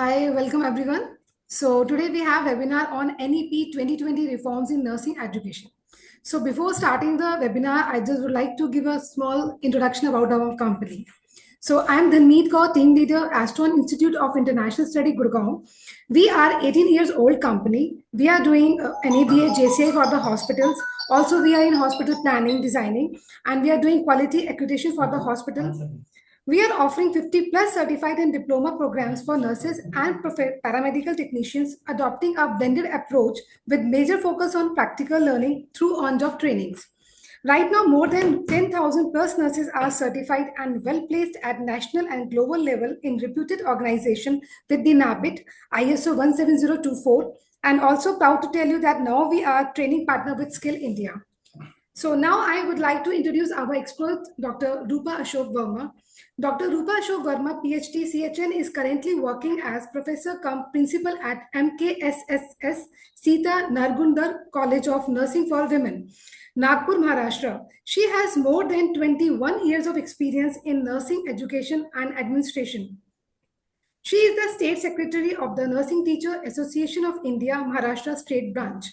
Hi, welcome everyone. So today we have webinar on NEP 2020 reforms in nursing education. So before starting the webinar, I just would like to give a small introduction about our company. So I'm Dhanmeet Kaur, team leader, Astron Institute of International Study, Gurgaon. We are 18 years old company. We are doing NABA, JCI for the hospitals. Also, we are in hospital planning, designing, and we are doing quality accreditation for the hospital. We are offering 50 plus certified and diploma programs for nurses and paramedical technicians, adopting a blended approach with major focus on practical learning through on-job trainings. Right now, more than 10,000 plus nurses are certified and well placed at national and global level in reputed organization with the NABIT ISO 17024. And also proud to tell you that now we are training partner with Skill India. So now I would like to introduce our expert, Dr. Rupa Ashok Verma. Dr. Rupa Ashok Verma, PhD, CHN, is currently working as professor cum principal at MKSSS Sita Nargundar College of Nursing for Women, Nagpur, Maharashtra. She has more than 21 years of experience in nursing education and administration. She is the State Secretary of the Nursing Teacher Association of India, Maharashtra State Branch.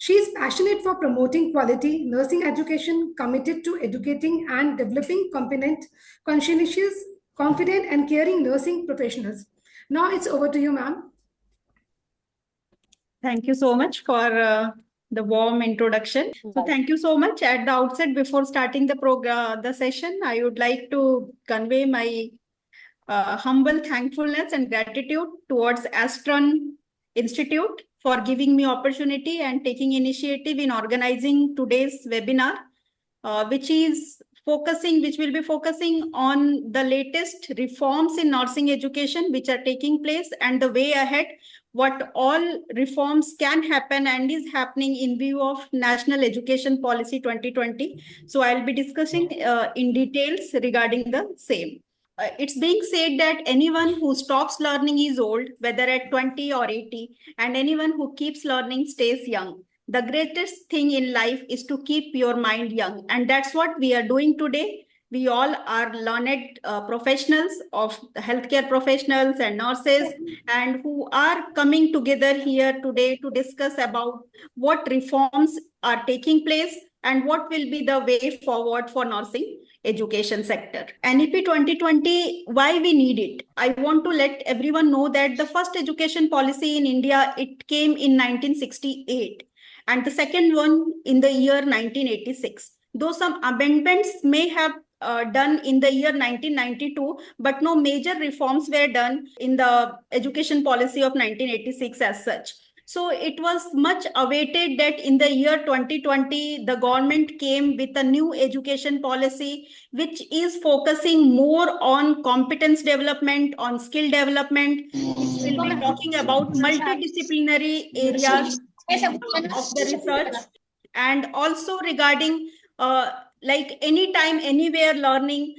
She is passionate for promoting quality nursing education, committed to educating and developing competent, conscientious, confident, and caring nursing professionals. Now it's over to you, ma'am. Thank you so much for the warm introduction. So thank you so much. At the outset, before starting the session, I would like to convey my humble thankfulness and gratitude towards Astron Institute for giving me opportunity and taking initiative in organizing today's webinar, which will be focusing on the latest reforms in nursing education which are taking place and the way ahead, what all reforms can happen and is happening in view of National Education Policy 2020. So I'll be discussing in details regarding the same. It's being said that anyone who stops learning is old, whether at 20 or 80, and anyone who keeps learning stays young. The greatest thing in life is to keep your mind young. And that's what we are doing today. We all are learned professionals of healthcare professionals and nurses, and who are coming together here today to discuss about what reforms are taking place and what will be the way forward for nursing education sector. NEP 2020, why we need it? I want to let everyone know that the first education policy in India, it came in 1968, and the second one in the year 1986. Though some amendments may have done in the year 1992, but no major reforms were done in the education policy of 1986 as such. So it was much awaited that in the year 2020, the government came with a new education policy, which is focusing more on competence development, on skill development. It will be talking about multidisciplinary areas of the research, and also regarding like anytime, anywhere learning,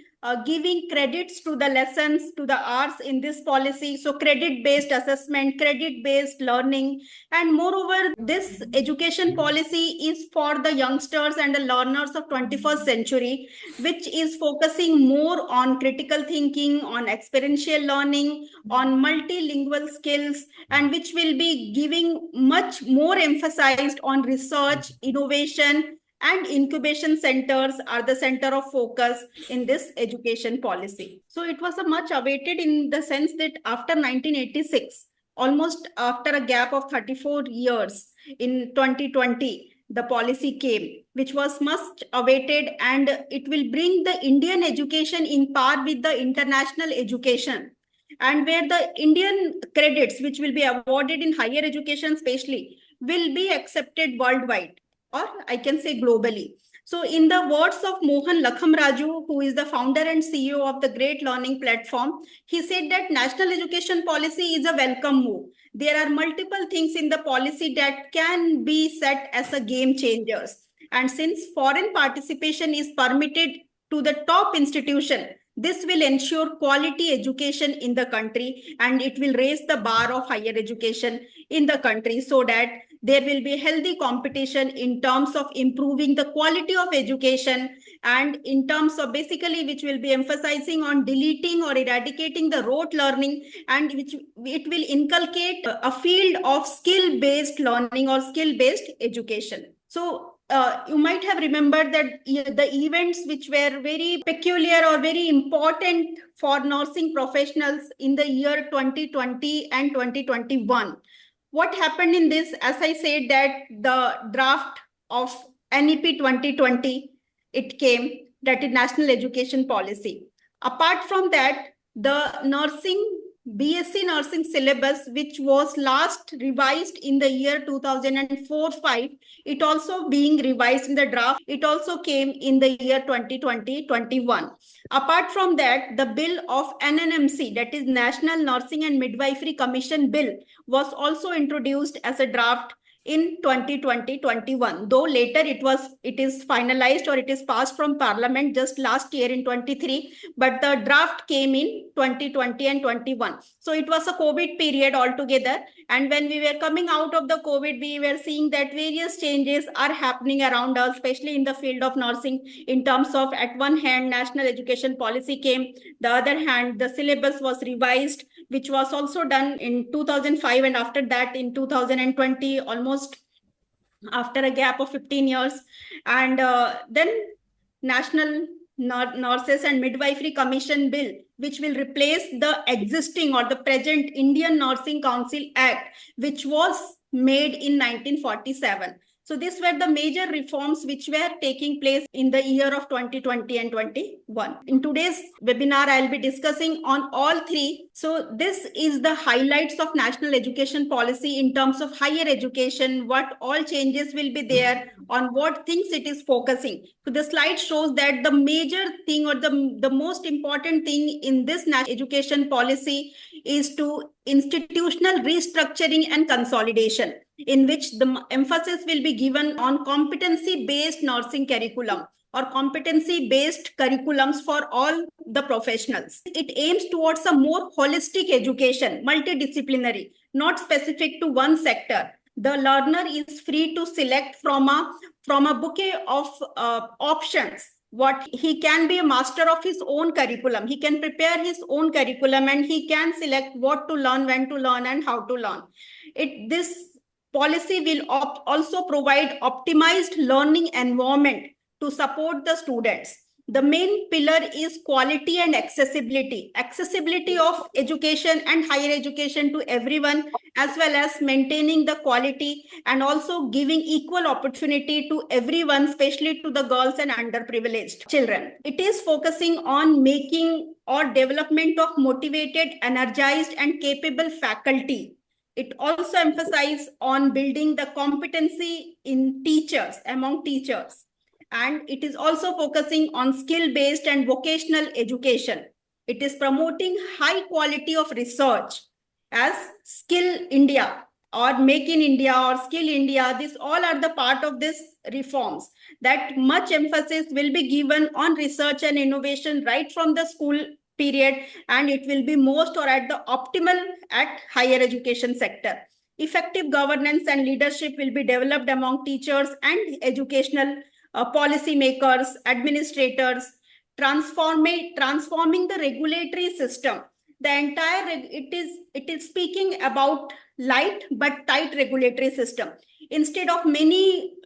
giving credits to the lessons, to the hours in this policy. So credit-based assessment, credit-based learning. And moreover, this education policy is for the youngsters and the learners of 21st century, which is focusing more on critical thinking, on experiential learning, on multilingual skills, and which will be giving much more emphasized on research, innovation, and incubation centers are the center of focus in this education policy. So it was a much awaited in the sense that after 1986, almost after a gap of 34 years, in 2020, the policy came, which was much awaited, and it will bring the Indian education in par with the international education, and where the Indian credits, which will be awarded in higher education especially, will be accepted worldwide, or I can say globally. So in the words of Mohan Lakhamraju, who is the founder and CEO of the Great Learning Platform, he said that national education policy is a welcome move. There are multiple things in the policy that can be set as a game changers. And since foreign participation is permitted to the top institution, This will ensure quality education in the country, and it will raise the bar of higher education in the country, so that there will be healthy competition in terms of improving the quality of education, and in terms of basically which will be emphasizing on deleting or eradicating the rote learning, and which it will inculcate a field of skill-based learning or skill-based education. So you might have remembered that the events which were very peculiar or very important for nursing professionals in the year 2020 and 2021. What happened in this, as I said, that the draft of NEP 2020, it came, that is National Education Policy. Apart from that, the BSc nursing syllabus, which was last revised in the year 2004-5, it also being revised in the draft. It also came in the year 2020-21. Apart from that, the bill of NNMC, that is National Nursing and Midwifery Commission Bill, was also introduced as a draft in 2020-21, though later it is finalized or it is passed from Parliament just last year in 23, but the draft came in 2020 and 21. So it was a COVID period altogether, and when we were coming out of the COVID, we were seeing that various changes are happening around us, especially in the field of nursing, in terms of, at one hand, National Education Policy came, the other hand, the syllabus was revised, which was also done in 2005, and after that in 2020, almost after a gap of 15 years. And then National Nurses and Midwifery Commission Bill, which will replace the existing or the present Indian Nursing Council Act, which was made in 1947. So these were the major reforms which were taking place in the year of 2020 and 21. In today's webinar, I'll be discussing on all three. So this is the highlights of National Education Policy in terms of higher education, what all changes will be there, on what things it is focusing. So the slide shows that the major thing or the most important thing in this National Education Policy is to institutional restructuring and consolidation, in which the emphasis will be given on competency-based nursing curriculum or competency-based curriculums for all the professionals. It aims towards a more holistic education, multidisciplinary, not specific to one sector. The learner is free to select from a bouquet of options. What he can be a master of his own curriculum. He can prepare his own curriculum, and he can select what to learn, when to learn, and how to learn. This policy will also provide optimized learning environment to support the students. The main pillar is quality and accessibility. Accessibility of education and higher education to everyone, as well as maintaining the quality and also giving equal opportunity to everyone, especially to the girls and underprivileged children. It is focusing on making or development of motivated, energized, and capable faculty. It also emphasizes on building the competency in teachers, among teachers. And it is also focusing on skill-based and vocational education. It is promoting high quality of research as Skill India or Make in India or Skill India. These all are the part of these reforms, that much emphasis will be given on research and innovation right from the school period, and it will be most or at the optimal at higher education sector. Effective governance and leadership will be developed among teachers and educational policy makers, administrators, transforming the regulatory system. The entire, it is speaking about light but tight regulatory system. Instead of many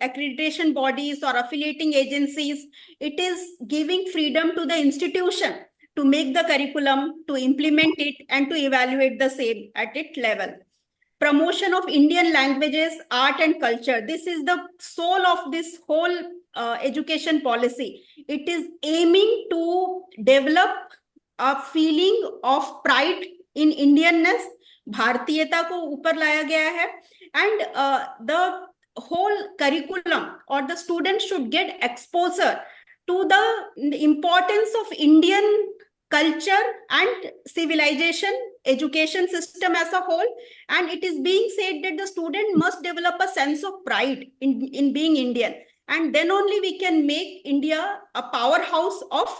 accreditation bodies or affiliating agencies, it is giving freedom to the institution to make the curriculum, to implement it, and to evaluate the same at its level. Promotion of Indian languages, art, and culture. This is the soul of this whole education policy. It is aiming to develop a feeling of pride in Indianness. भारतीयता को ऊपर लाया गया है, and the whole curriculum or the students should get exposure to the importance of Indian culture and civilization, education system as a whole. And it is being said that the student must develop a sense of pride in being Indian. and then only we can make India a powerhouse of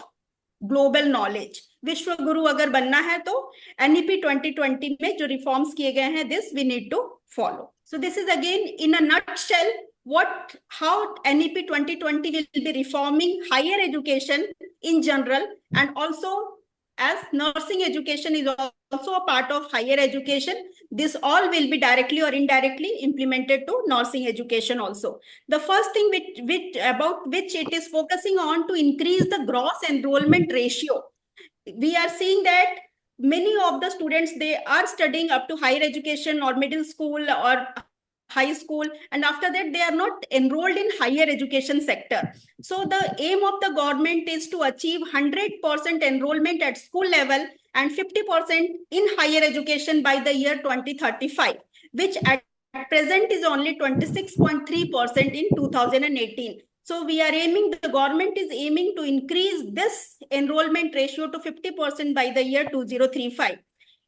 global knowledge. विश्व गुरु अगर बनना है तो NEP 2020 में जो reforms किए गए हैं, this we need to follow. So this is again in a nutshell how NEP 2020 will be reforming higher education in general, and also as nursing education is also a part of higher education, this all will be directly or indirectly implemented to nursing education also. The first thing about which it is focusing on to increase the gross enrollment ratio. We are seeing that many of the students, they are studying up to higher education or middle school or high school, and after that they are not enrolled in higher education sector. So the aim of the government is to achieve 100% enrollment at school level and 50% in higher education by the year 2035, which at present is only 26.3% in 2018. So we are aiming, the government is aiming to increase this enrollment ratio to 50% by the year 2035.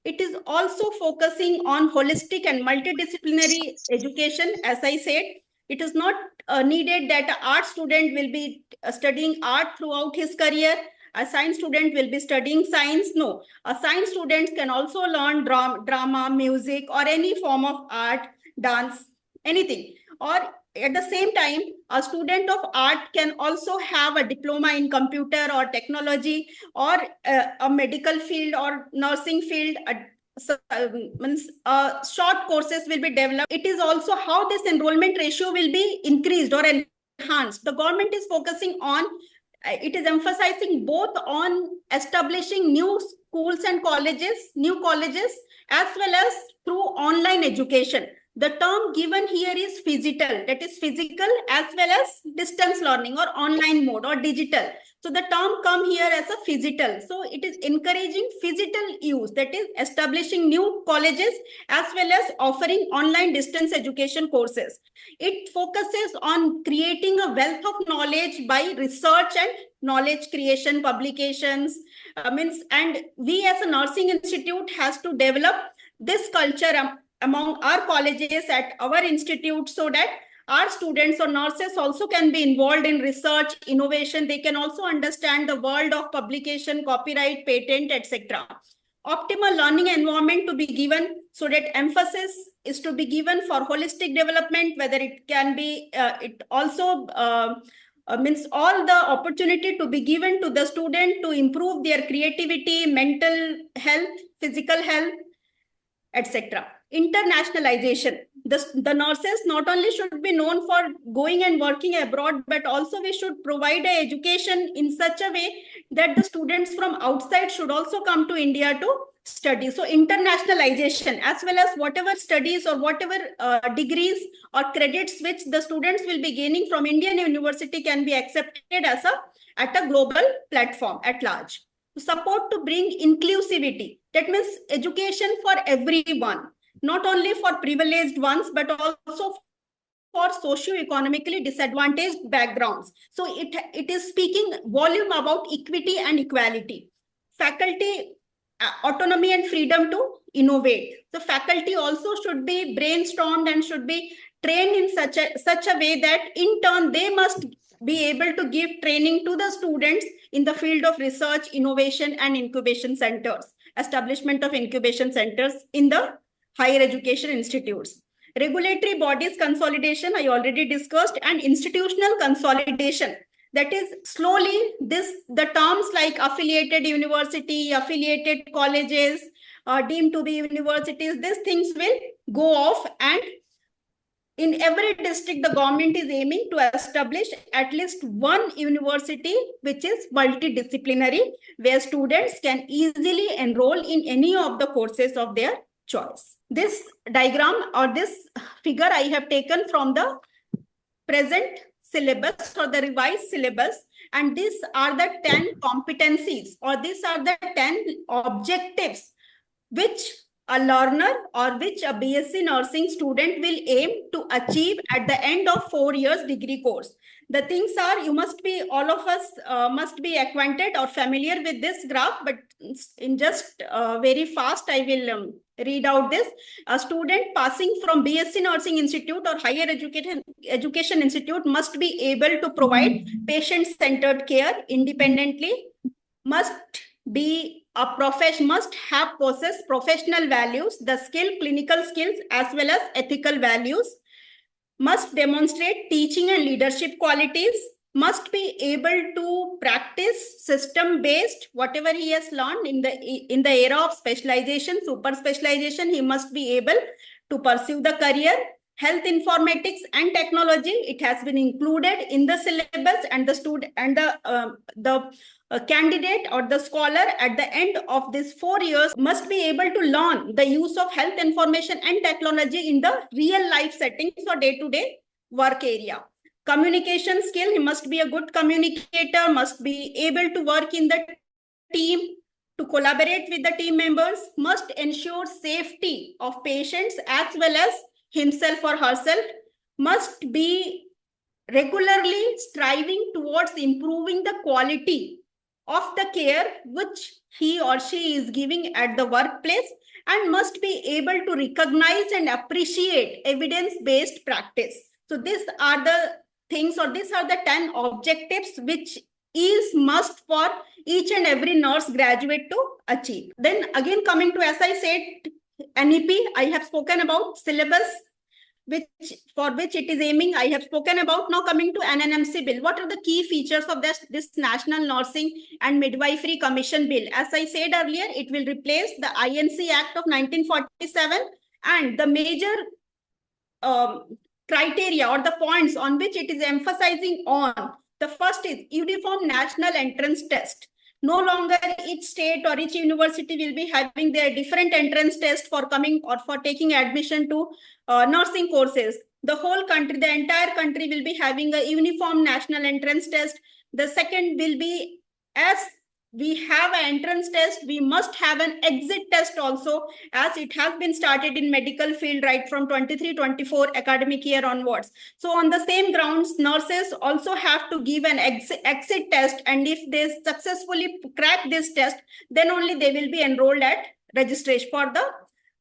It is also focusing on holistic and multidisciplinary education. As I said, it is not needed that an art student will be studying art throughout his career. A science student will be studying science. No, a science student can also learn drama, music, or any form of art, dance, anything. Or at the same time, a student of art can also have a diploma in computer or technology or a medical field or nursing field. Short courses will be developed. It is also how this enrollment ratio will be increased or enhanced. The government is focusing on, it is emphasizing both on establishing new schools and new colleges, as well as through online education. The term given here is physical, that is physical as well as distance learning or online mode or digital. So the term come here as a physical. So it is encouraging physical use, that is establishing new colleges as well as offering online distance education courses. It focuses on creating a wealth of knowledge by research and knowledge creation, publications, and we as a nursing institute has to develop this culture among our colleges at our institute, so that our students or nurses also can be involved in research, innovation. They can also understand the world of publication, copyright, patent, etc. Optimal learning environment to be given, so that emphasis is to be given for holistic development, whether it can be, it also means all the opportunity to be given to the student to improve their creativity, mental health, physical health, etc. Internationalization. The nurses not only should be known for going and working abroad, but also we should provide an education in such a way that the students from outside should also come to India to study. So internationalization, as well as whatever studies or whatever degrees or credits which the students will be gaining from Indian university can be accepted as at a global platform at large. Support to bring inclusivity. That means education for everyone, not only for privileged ones, but also for socio-economically disadvantaged backgrounds. So it is speaking volume about equity and equality. Faculty autonomy and freedom to innovate. The faculty also should be brainstormed and should be trained in such a way that in turn they must be able to give training to the students in the field of research, innovation, and incubation centers, establishment of incubation centers in the higher education institutes. Regulatory bodies consolidation, I already discussed, and institutional consolidation. That is slowly the terms like affiliated university, affiliated colleges, deemed to be universities, these things will go off, and in every district, the government is aiming to establish at least one university which is multidisciplinary, where students can easily enroll in any of the courses of their choice. This diagram or this figure I have taken from the present syllabus or the revised syllabus, and these are the 10 competencies, or these are the 10 objectives which a learner or which a BSc nursing student will aim to achieve at the end of 4 years degree course. The things are, you must be, all of us must be acquainted or familiar with this graph, but in just very fast, I will read out this. A student passing from BSc Nursing Institute or higher education institute must be able to provide patient-centered care independently, must be must have possess professional values, the clinical skills, as well as ethical values, must demonstrate teaching and leadership qualities, must be able to practice system-based, whatever he has learned in the era of specialization, super specialization, he must be able to pursue the career. Health informatics and technology, it has been included in the syllabus, and the student and the candidate or the scholar at the end of this 4 years must be able to learn the use of health information and technology in the real life settings or day-to-day work area. Communication skill, he must be a good communicator, must be able to work in the team, to collaborate with the team members, must ensure safety of patients as well as himself or herself, must be regularly striving towards improving the quality of the care which he or she is giving at the workplace, and must be able to recognize and appreciate evidence-based practice. So these are the things, or these are the 10 objectives which is must for each and every nurse graduate to achieve. Then again, coming to, as I said, NEP, I have spoken about syllabus, for which it is aiming, I have spoken about. Now coming to NNMC bill, what are the key features of this National Nursing and Midwifery Commission bill? As I said earlier, it will replace the INC Act of 1947, and the major criteria or the points on which it is emphasizing on, the first is uniform national entrance test. No longer each state or each university will be having their different entrance test for coming or for taking admission to nursing courses. The whole country, the entire country will be having a uniform national entrance test. The second will be, as we have an entrance test, we must have an exit test also, as it has been started in medical field right from 23-24 academic year onwards. So on the same grounds, nurses also have to give an exit test, and if they successfully crack this test, then only they will be enrolled at registration for the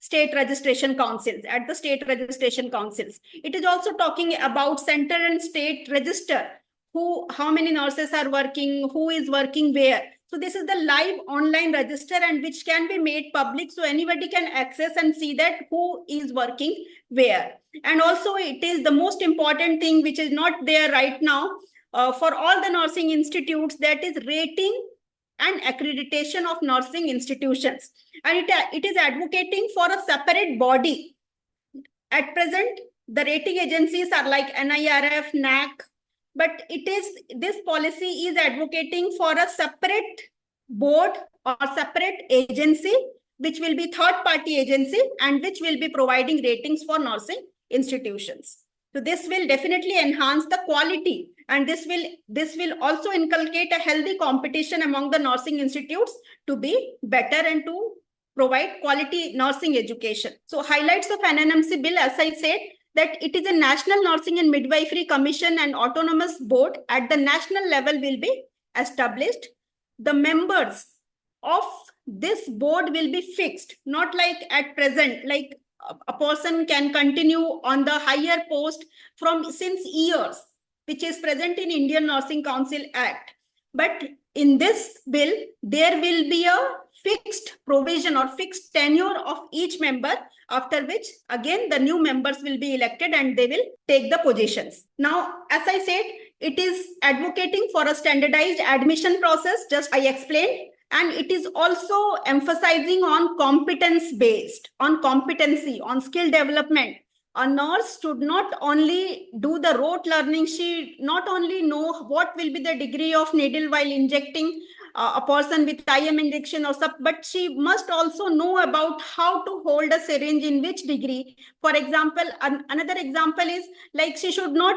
state registration councils, at the state registration councils. It is also talking about central and state register, how many nurses are working, who is working where. So this is the live online register, and which can be made public, so anybody can access and see that who is working where. And also it is the most important thing which is not there right now for all the nursing institutes, that is rating and accreditation of nursing institutions. And it is advocating for a separate body. At present, the rating agencies are like NIRF, NAC, but this policy is advocating for a separate board or separate agency, which will be third-party agency, and which will be providing ratings for nursing institutions. So this will definitely enhance the quality, and this will also inculcate a healthy competition among the nursing institutes to be better and to provide quality nursing education. So highlights of NNMC bill, as I said, that it is a National Nursing and Midwifery Commission and Autonomous Board at the national level will be established. The members of this board will be fixed, not like at present, like a person can continue on the higher post since years, which is present in Indian Nursing Council Act. But in this bill, there will be a fixed provision or fixed tenure of each member, after which again the new members will be elected and they will take the positions. Now, as I said, it is advocating for a standardized admission process, just I explained, and it is also emphasizing on competence-based, on competency, on skill development. A nurse should not only do the rote learning, she not only know what will be the degree of needle while injecting a person with IM injection or sub, but she must also know about how to hold a syringe in which degree. For example, another example is like she should not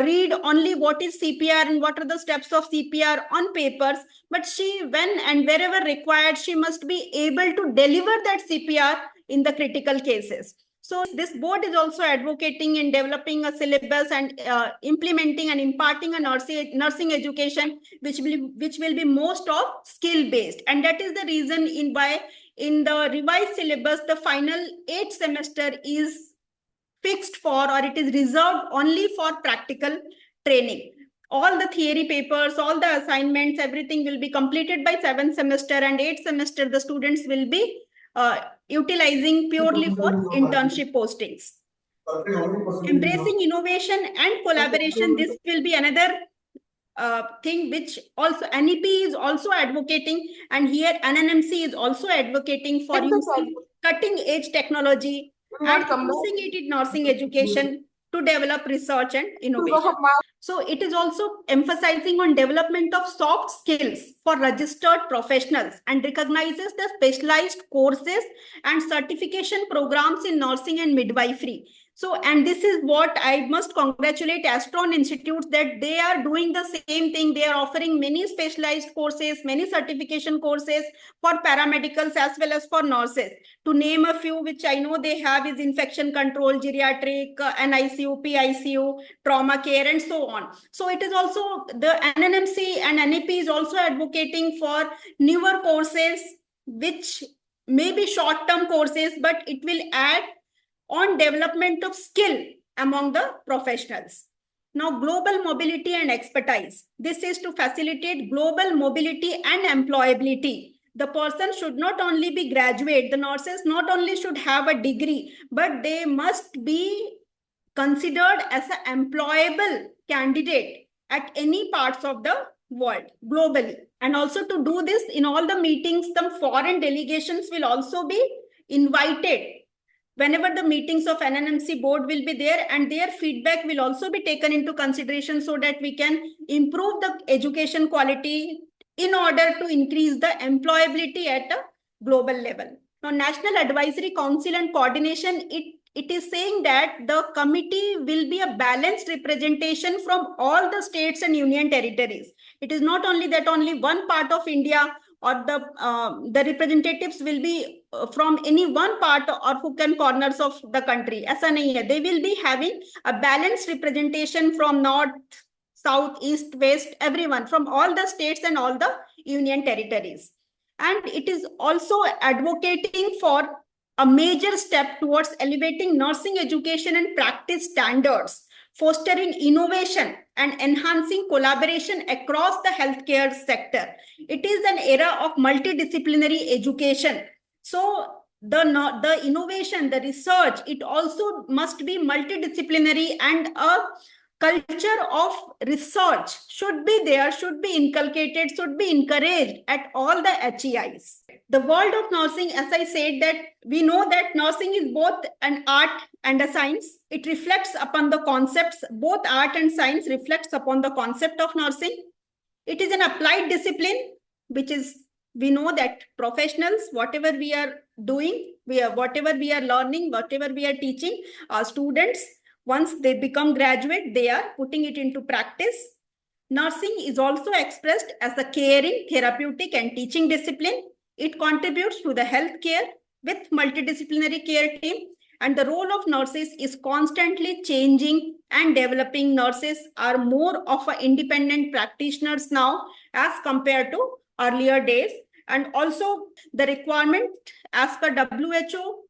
read only what is CPR and what are the steps of CPR on papers, but she, when and wherever required, she must be able to deliver that CPR in the critical cases. So this board is also advocating in developing a syllabus and implementing and imparting a nursing education, which will be most of skill based. And that is the reason in the revised syllabus, the final 8th semester is fixed for, or it is reserved only for practical training. All the theory papers, all the assignments, everything will be completed by 7th semester, and 8th semester the students will be utilizing purely for internship postings. Embracing innovation and collaboration, this will be another thing which also NEP is also advocating, and here NNMC is also advocating for using cutting edge technology and using it in nursing education to develop research and innovation. So it is also emphasizing on development of soft skills for registered professionals and recognizes the specialized courses and certification programs in nursing and midwifery. So, and this is what I must congratulate Astron Institutes, that they are doing the same thing. They are offering many specialized courses, many certification courses for paramedicals as well as for nurses. To name a few, which I know they have, is infection control, geriatric, NICU, PICU, trauma care, and so on. So it is also, the NNMC and NEP is also advocating for newer courses, which may be short-term courses, but it will add on development of skill among the professionals. Now, global mobility and expertise. This is to facilitate global mobility and employability. The person should not only be graduate, the nurses not only should have a degree, but they must be considered as an employable candidate at any parts of the world globally. And also to do this, in all the meetings, some foreign delegations will also be invited whenever the meetings of NNMC board will be there, and their feedback will also be taken into consideration so that we can improve the education quality in order to increase the employability at a global level. Now, National Advisory Council and Coordination, it is saying that the committee will be a balanced representation from all the states and union territories. It is not only that only one part of India or the representatives will be from any one part or hook and corners of the country. Aisa nahi hai. They will be having a balanced representation from north, south, east, west, everyone, from all the states and all the union territories. And it is also advocating for a major step towards elevating nursing education and practice standards, fostering innovation and enhancing collaboration across the healthcare sector. It is an era of multidisciplinary education. So the innovation, the research, it also must be multidisciplinary, and a culture of research should be there, should be inculcated, should be encouraged at all the HEIs. The world of nursing, as I said, that we know that nursing is both an art and a science. It reflects upon the concepts, both art and science reflects upon the concept of nursing. It is an applied discipline, which is, we know that professionals, whatever we are doing, whatever we are learning, whatever we are teaching, our students, once they become graduate, they are putting it into practice. Nursing is also expressed as a caring, therapeutic, and teaching discipline. It contributes to the healthcare with multidisciplinary care team, and the role of nurses is constantly changing and developing. Nurses are more of an independent practitioners now as compared to earlier days. And also the requirement as per WHO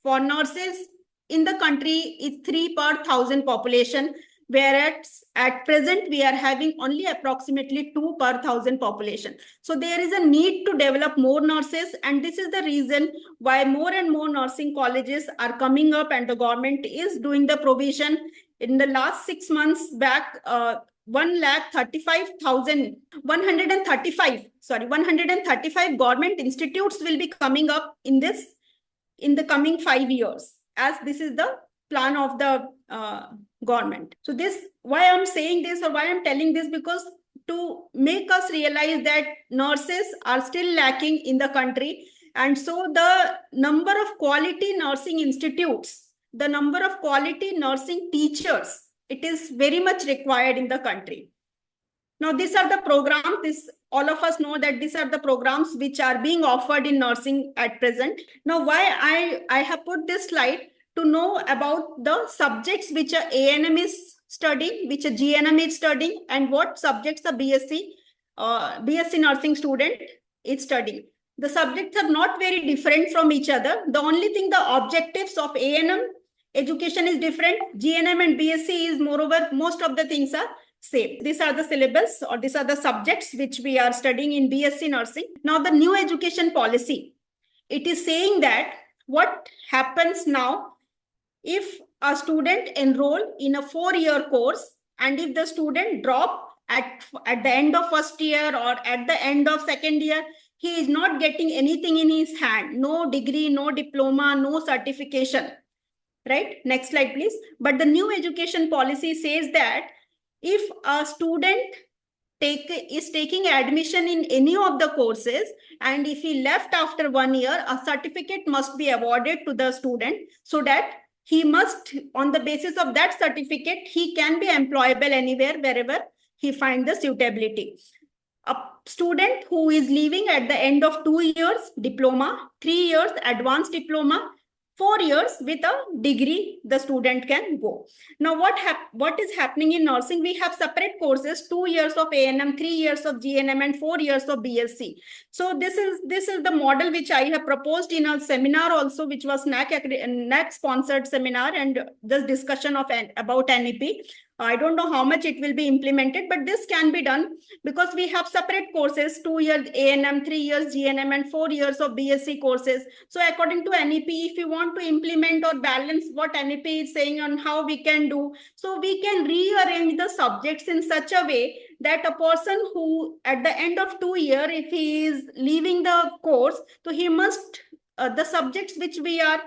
for nurses in the country is 3 per 1,000 population, whereas at present we are having only approximately 2 per 1,000 population. So there is a need to develop more nurses, and this is the reason why more and more nursing colleges are coming up, and the government is doing the provision. In the last 6 months back, 135 government institutes will be coming up in the coming 5 years, as this is the plan of the government. So this, why I'm saying this or why I'm telling this, because to make us realize that nurses are still lacking in the country. And so the number of quality nursing institutes, the number of quality nursing teachers, it is very much required in the country. Now, these are the programs, all of us know that these are the programs which are being offered in nursing at present. Now, why I have put this slide to know about the subjects which a ANM is studying, which a GNM is studying, and what subjects a BSc nursing student is studying. The subjects are not very different from each other. The only thing, the objectives of ANM education is different. GNM and BSc is moreover, most of the things are same. These are the syllabus, or these are the subjects which we are studying in BSc nursing. Now, the new education policy, it is saying that what happens now if a student enroll in a 4-year course, and if the student drop at the end of first year or at the end of second year, he is not getting anything in his hand, no degree, no diploma, no certification, right? Next slide, please. But the new education policy says that if a student is taking admission in any of the courses, and if he left after 1 year, a certificate must be awarded to the student, so that he must, on the basis of that certificate, he can be employable anywhere, wherever he finds the suitability. A student who is leaving at the end of 2 years diploma, 3 years advanced diploma, 4 years with a degree, the student can go. Now, what is happening in nursing? We have separate courses: 2 years of ANM, 3 years of GNM, and 4 years of BSc. So this is the model which I have proposed in a seminar also, which was NEP sponsored seminar, and this discussion of about NEP. I don't know how much it will be implemented, but this can be done because we have separate courses: 2 years ANM, 3 years GNM, and 4 years of BSc courses. So according to NEP, if you want to implement or balance what NEP is saying on how we can do, so we can rearrange the subjects in such a way that a person who at the end of 2 years, if he is leaving the course, so he must, the subjects which we are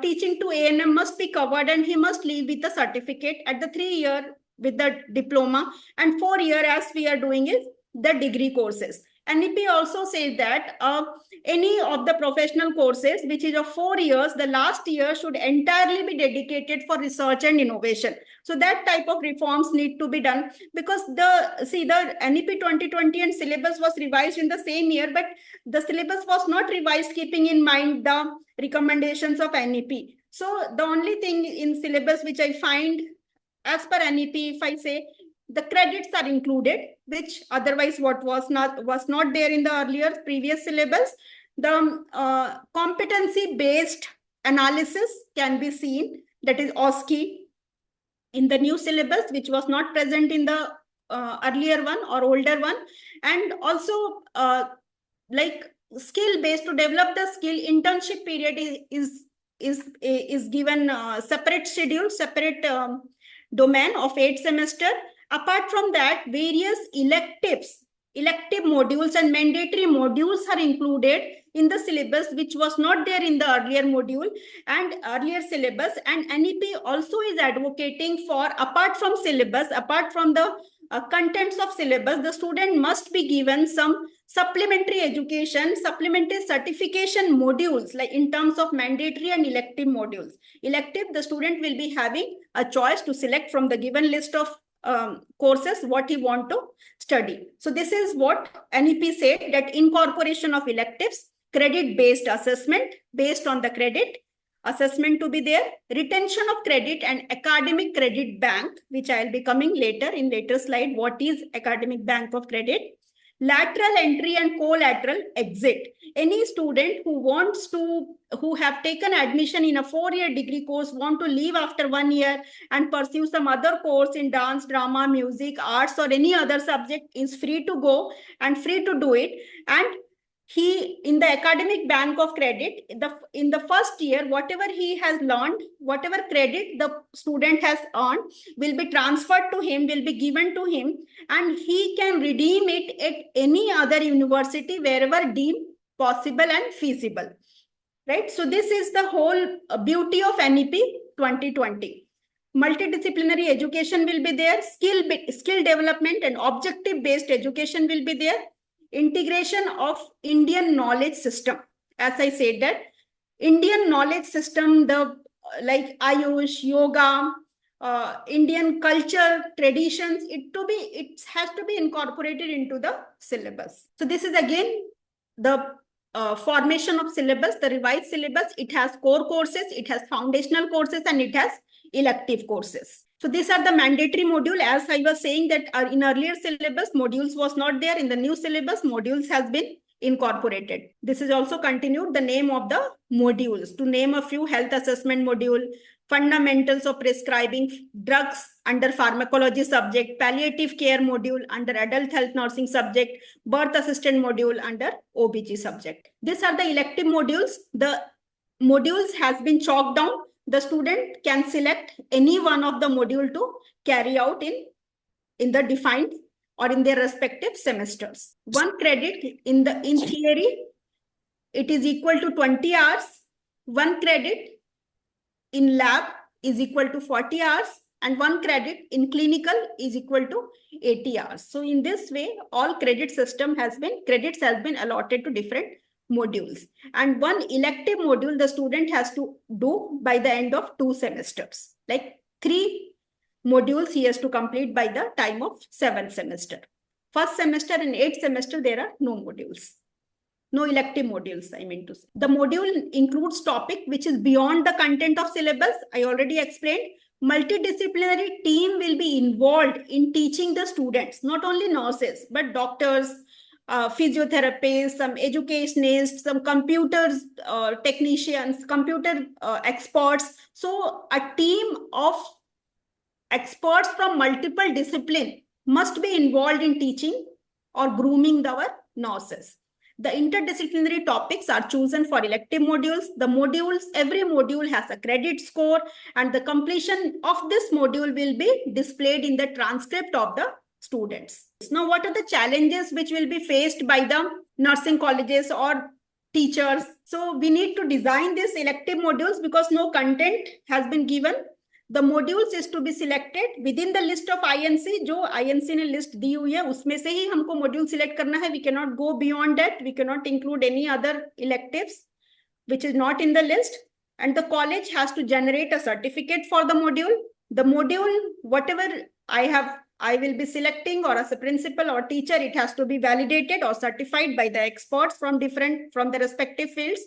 teaching to ANM must be covered, and he must leave with a certificate at the 3 year with the diploma, and 4 year as we are doing is the degree courses. NEP also says that any of the professional courses which is of 4 years, the last year should entirely be dedicated for research and innovation. So that type of reforms need to be done, because the NEP 2020 and syllabus was revised in the same year, but the syllabus was not revised keeping in mind the recommendations of NEP. So the only thing in syllabus which I find as per NEP, if I say, the credits are included, which otherwise what was not there in the earlier previous syllabus. The competency based analysis can be seen, that is OSCE, in the new syllabus, which was not present in the earlier one or older one. And also like skill based, to develop the skill, internship period is given separate schedule, separate domain of 8 semester. Apart from that, various elective modules and mandatory modules are included in the syllabus, which was not there in the earlier module and earlier syllabus. And NEP also is advocating for, apart from syllabus, apart from the contents of syllabus, the student must be given some supplementary education, supplementary certification modules, like in terms of mandatory and elective modules. Elective, the student will be having a choice to select from the given list of courses what he want to study. So this is what NEP said, that incorporation of electives, credit-based assessment based on the credit, assessment to be there, retention of credit and academic credit bank, which I will be coming later in later slide. What is academic bank of credit? Lateral entry and collateral exit. Any student who have taken admission in a 4-year degree course, want to leave after 1 year and pursue some other course in dance, drama, music, arts, or any other subject, is free to go and free to do it. And he, in the academic bank of credit, in the first year, whatever he has learned, whatever credit the student has earned, will be transferred to him, will be given to him, and he can redeem it at any other university wherever deemed possible and feasible. Right? So this is the whole beauty of NEP 2020. Multidisciplinary education will be there, skill development and objective based education will be there. Integration of Indian knowledge system. As I said, that Indian knowledge system, the like Ayush, yoga, Indian culture, traditions, it has to be incorporated into the syllabus. So this is again the formation of syllabus, the revised syllabus, it has core courses, it has foundational courses, and it has elective courses. So these are the mandatory module. As I was saying that in earlier syllabus, modules was not there. In the new syllabus, modules has been incorporated. This is also continued the name of the modules. To name a few: health assessment module, fundamentals of prescribing drugs under pharmacology subject, palliative care module under adult health nursing subject, birth assistant module under OBG subject. These are the elective modules. The modules has been chalked down. The student can select any one of the module to carry out in the defined or in their respective semesters. 1 credit in theory, it is equal to 20 hours. 1 credit in lab is equal to 40 hours, and 1 credit in clinical is equal to 80 hours. So in this way, all credits has been allotted to different modules. And 1 elective module the student has to do by the end of 2 semesters. Like 3 modules he has to complete by the time of 7th semester. First semester and 8th semester, there are no modules. No elective modules, I mean to say. The module includes topic which is beyond the content of syllabus. I already explained. Multidisciplinary team will be involved in teaching the students, not only nurses, but doctors, physiotherapists, some educationists, some computers technicians, computer experts. So a team of experts from multiple disciplines must be involved in teaching or grooming our nurses. The interdisciplinary topics are chosen for elective modules. The modules, every module has a credit score, and the completion of this module will be displayed in the transcript of the students. Now, what are the challenges which will be faced by the nursing colleges or teachers? So we need to design these elective modules because no content has been given. The modules is to be selected within the list of INC. जो INC ने list दी हुई है उसमें से ही हमको module select करना है. We cannot go beyond that. We cannot include any other electives which is not in the list. And the college has to generate a certificate for the module. The module, whatever I will be selecting, or as a principal or teacher, it has to be validated or certified by the experts from the respective fields.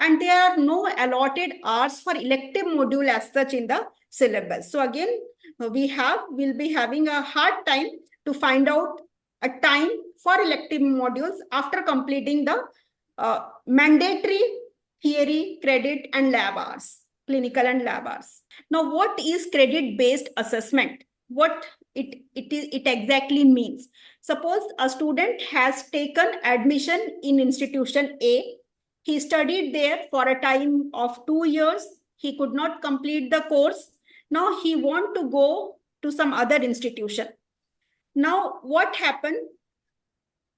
And there are no allotted hours for elective module as such in the syllabus. So again, we'll be having a hard time to find out a time for elective modules after completing the mandatory theory, credit, and lab hours, clinical and lab hours. Now, what is credit-based assessment? What it exactly means? Suppose a student has taken admission in institution A. He studied there for a time of 2 years. He could not complete the course. Now he wants to go to some other institution. Now what happened?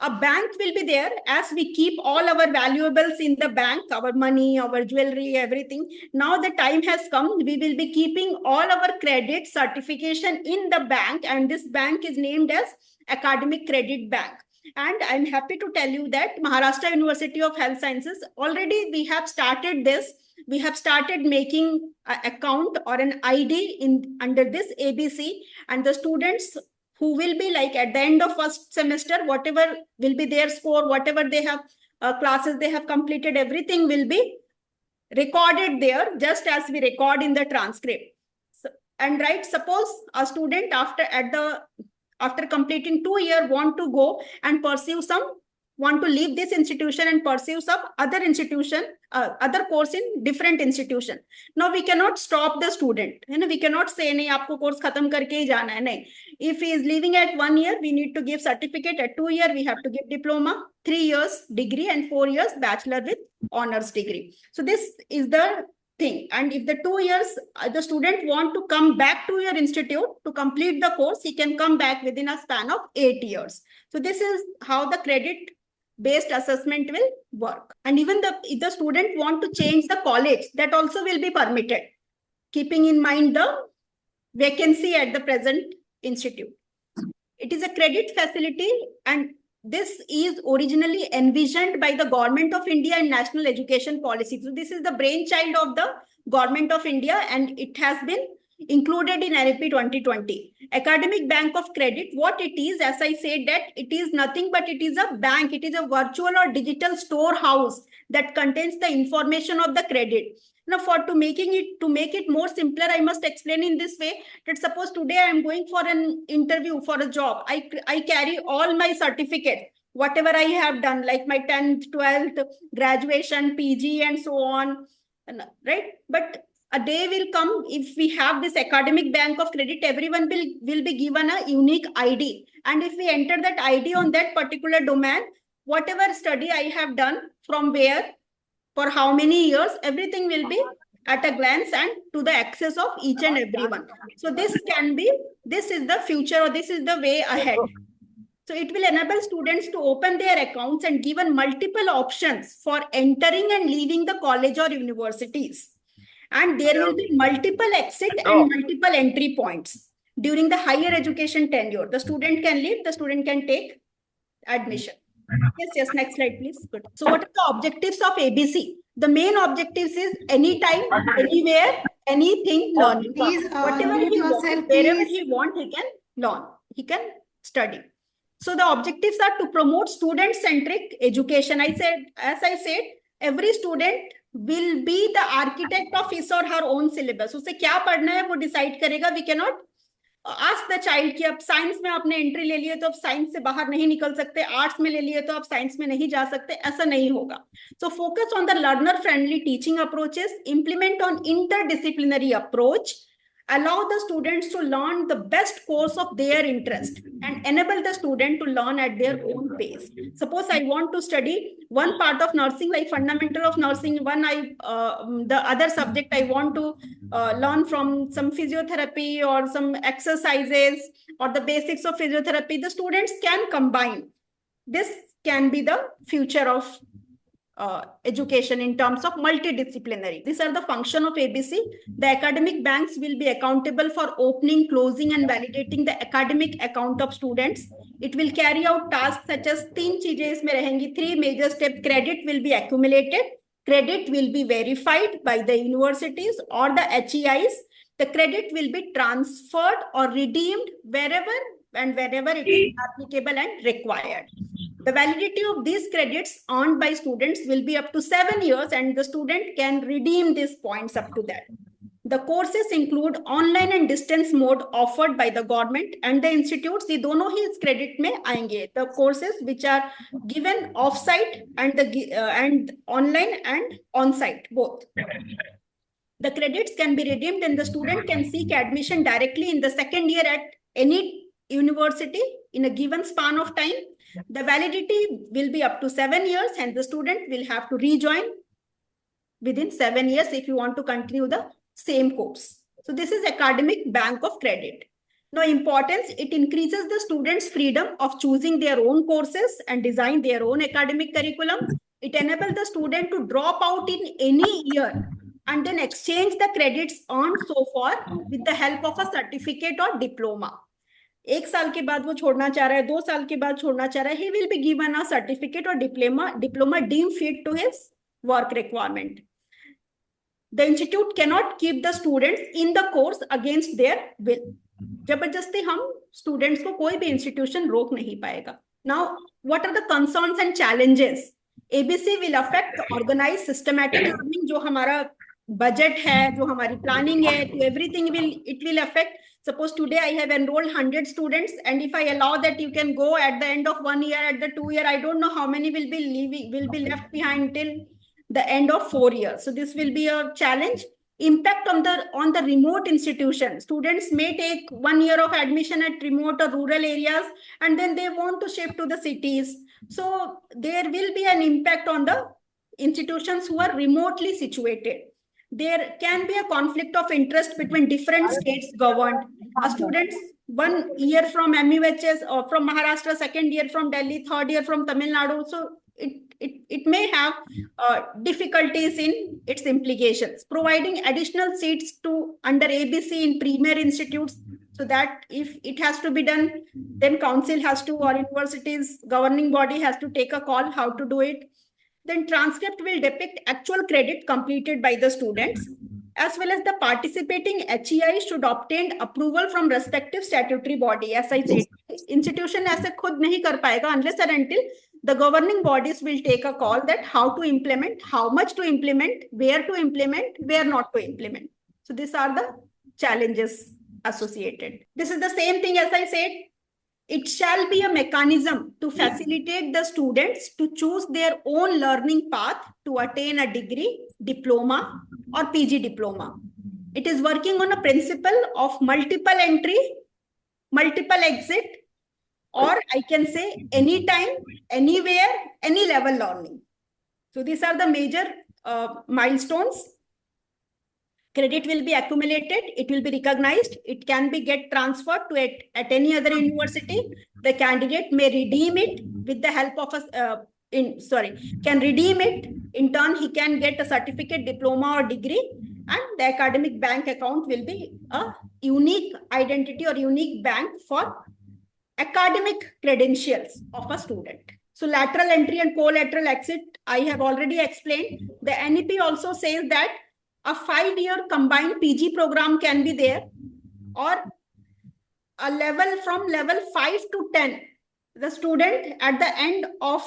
A bank will be there. As we keep all our valuables in the bank, our money, our jewelry, everything. Now the time has come. We will be keeping all our credit certification in the bank, and this bank is named as Academic Credit Bank. And I'm happy to tell you that Maharashtra University of Health Sciences, already we have started this. We have started making an account or an ID under this ABC, and the students who will be like at the end of first semester, whatever will be their score, whatever they have classes they have completed, everything will be recorded there, just as we record in the transcript. So, and right, suppose a student after completing 2 years want to go and want to leave this institution and pursue some other institution, other course in different institution. Now we cannot stop the student. We cannot say, nahi, aapko course khatam karke hi jana hai. Nahi. If he is leaving at 1 year, we need to give certificate. At 2 years, we have to give diploma, 3 years degree, and 4 years bachelor with honors degree. So this is the thing. And if the 2 years, the student want to come back to your institute to complete the course, he can come back within a span of 8 years. So this is how the credit-based assessment will work. And even if the student want to change the college, that also will be permitted, keeping in mind the vacancy at the present institute. It is a credit facility, and this is originally envisioned by the Government of India and National Education Policy. So this is the brainchild of the Government of India, and it has been included in NEP 2020. Academic Bank of Credit, what it is, as I said, that it is nothing but it is a bank, it is a virtual or digital storehouse that contains the information of the credit. Now, to make it more simpler, I must explain in this way that suppose today I am going for an interview for a job. I carry all my certificates, whatever I have done, like my 10th, 12th, graduation, PG, and so on, right? But a day will come, if we have this academic bank of credit, everyone will be given a unique ID. And if we enter that ID on that particular domain, whatever study I have done, from where, for how many years, everything will be at a glance and to the access of each and everyone. So this is the future, or this is the way ahead. So it will enable students to open their accounts and given multiple options for entering and leaving the college or universities. And there will be multiple exit and multiple entry points during the higher education tenure. The student can leave, the student can take admission. Yes, next slide, please. Good. So what are the objectives of ABC? The main objectives is anytime, anywhere, anything learning. Please, Whatever he wants, wherever he wants, he can learn, he can study. So the objectives are to promote student-centric education. As I said, every student will be the architect of his or her own syllabus. उसे क्या पढ़ना है वो decide करेगा. We cannot ask the child कि अब science में आपने एंट्री ले ली है तो अब साइंस से बाहर नहीं निकल सकते, आर्ट्स में ले लिए तो अब साइंस में नहीं जा सकते, ऐसा नहीं होगा. So focus on the learner-friendly teaching approaches, implement on interdisciplinary approach, allow the students to learn the best course of their interest, and enable the student to learn at their own pace. Suppose I want to study one part of nursing, like fundamental of nursing, the other subject I want to learn from some physiotherapy or some exercises or the basics of physiotherapy. The students can combine. This can be the future of education in terms of multidisciplinary. These are the function of ABC. The academic banks will be accountable for opening, closing, and validating the academic account of students. It will carry out tasks such as तीन चीजें इसमें रहेंगी. 3 major steps. Credit will be accumulated. Credit will be verified by the universities or the HEIs. The credit will be transferred or redeemed wherever it is applicable and required. The validity of these credits earned by students will be up to 7 years, and the student can redeem these points up to that. The courses include online and distance mode offered by the government and the institutes. ये दोनों ही इस credit में आएंगे. The courses which are given off-site and online and on-site both. The credits can be redeemed, and the student can seek admission directly in the second year at any university in a given span of time. The validity will be up to 7 years, and the student will have to rejoin within 7 years if you want to continue the same course. So this is academic bank of credit. Now, importance, it increases the students' freedom of choosing their own courses and design their own academic curriculum. It enables the student to drop out in any year and then exchange the credits earned so far with the help of a certificate or diploma. 1 साल के बाद वो छोड़ना चाह रहा है, 2 साल के बाद छोड़ना चाह रहा है, he will be given a certificate or diploma deemed fit to his work requirement. The institute cannot keep the students in the course against their will. जबरदस्ती हम students को कोई भी institution रोक नहीं पाएगा. Now, what are the concerns and challenges? ABC will affect the organized systematic learning. जो हमारा budget है, जो हमारी planning है, to everything it will affect. Suppose today I have enrolled 100 students, and if I allow that you can go at the end of 1 year, at the 2 year, I don't know how many will be left behind till the end of 4 years. So this will be a challenge. Impact on the remote institution. Students may take 1 year of admission at remote or rural areas, and then they want to shift to the cities. So there will be an impact on the institutions who are remotely situated. There can be a conflict of interest between different states governed. Students 1 year from MUHS or from Maharashtra, 2nd year from Delhi, 3rd year from Tamil Nadu. So it may have difficulties in its implications. Providing additional seats under ABC in premier institutes, so that if it has to be done, then council has to, or universities governing body has to take a call how to do it. Then transcript will depict actual credit completed by the students. as well as the participating HEI should obtain approval from respective statutory body. As I said, institution ऐसे खुद नहीं कर पाएगा unless and until the governing bodies will take a call that how to implement, how much to implement, where not to implement. So these are the challenges associated. This is the same thing as I said. It shall be a mechanism to facilitate the students to choose their own learning path to attain a degree, diploma, or PG diploma. It is working on a principle of multiple entry, multiple exit, or I can say anytime, anywhere, any level learning. So these are the major milestones. Credit will be accumulated, it will be recognized, it can be get transferred to at any other university. The candidate may redeem it with the help of can redeem it. In turn, he can get a certificate, diploma, or degree, and the academic bank account will be a unique identity or unique bank for academic credentials of a student. So lateral entry and collateral exit, I have already explained. The NEP also says that a 5-year combined PG program can be there, or a level from level 5 to 10. The student at the end of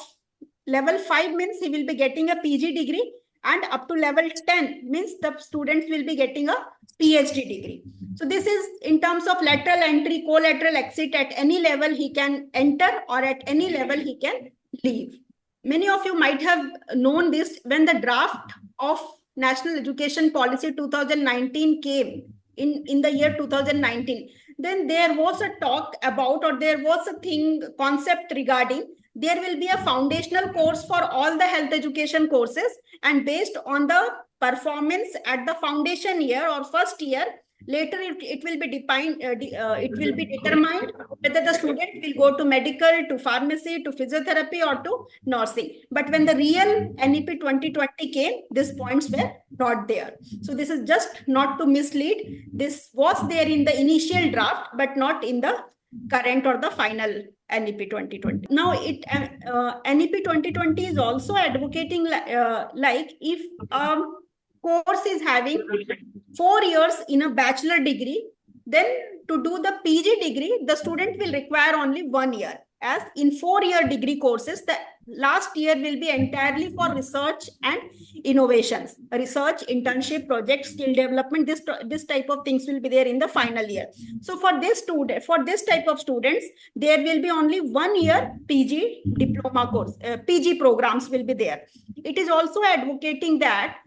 level 5 means he will be getting a PG degree, and up to level 10 means the students will be getting a PhD degree. So this is in terms of lateral entry, collateral exit. At any level he can enter, or at any level he can leave. Many of you might have known this when the draft of National Education Policy 2019 came in the year 2019. Then there was a talk about, or there was a concept regarding, there will be a foundational course for all the health education courses, and based on the performance at the foundation year or first year, later it will be defined, it will be determined whether the student will go to medical, to pharmacy, to physiotherapy, or to nursing. But when the real NEP 2020 came, these points were not there. So this is just not to mislead. This was there in the initial draft, but not in the current or the final NEP 2020. Now, NEP 2020 is also advocating like if course is having 4 years in a bachelor degree, then to do the PG degree, the student will require only 1 year. As in 4-year degree courses, the last year will be entirely for research and innovations, research, internship, project, skill development. This type of things will be there in the final year. So for this type of students, there will be only 1 year PG diploma course, PG programs will be there. It is also advocating that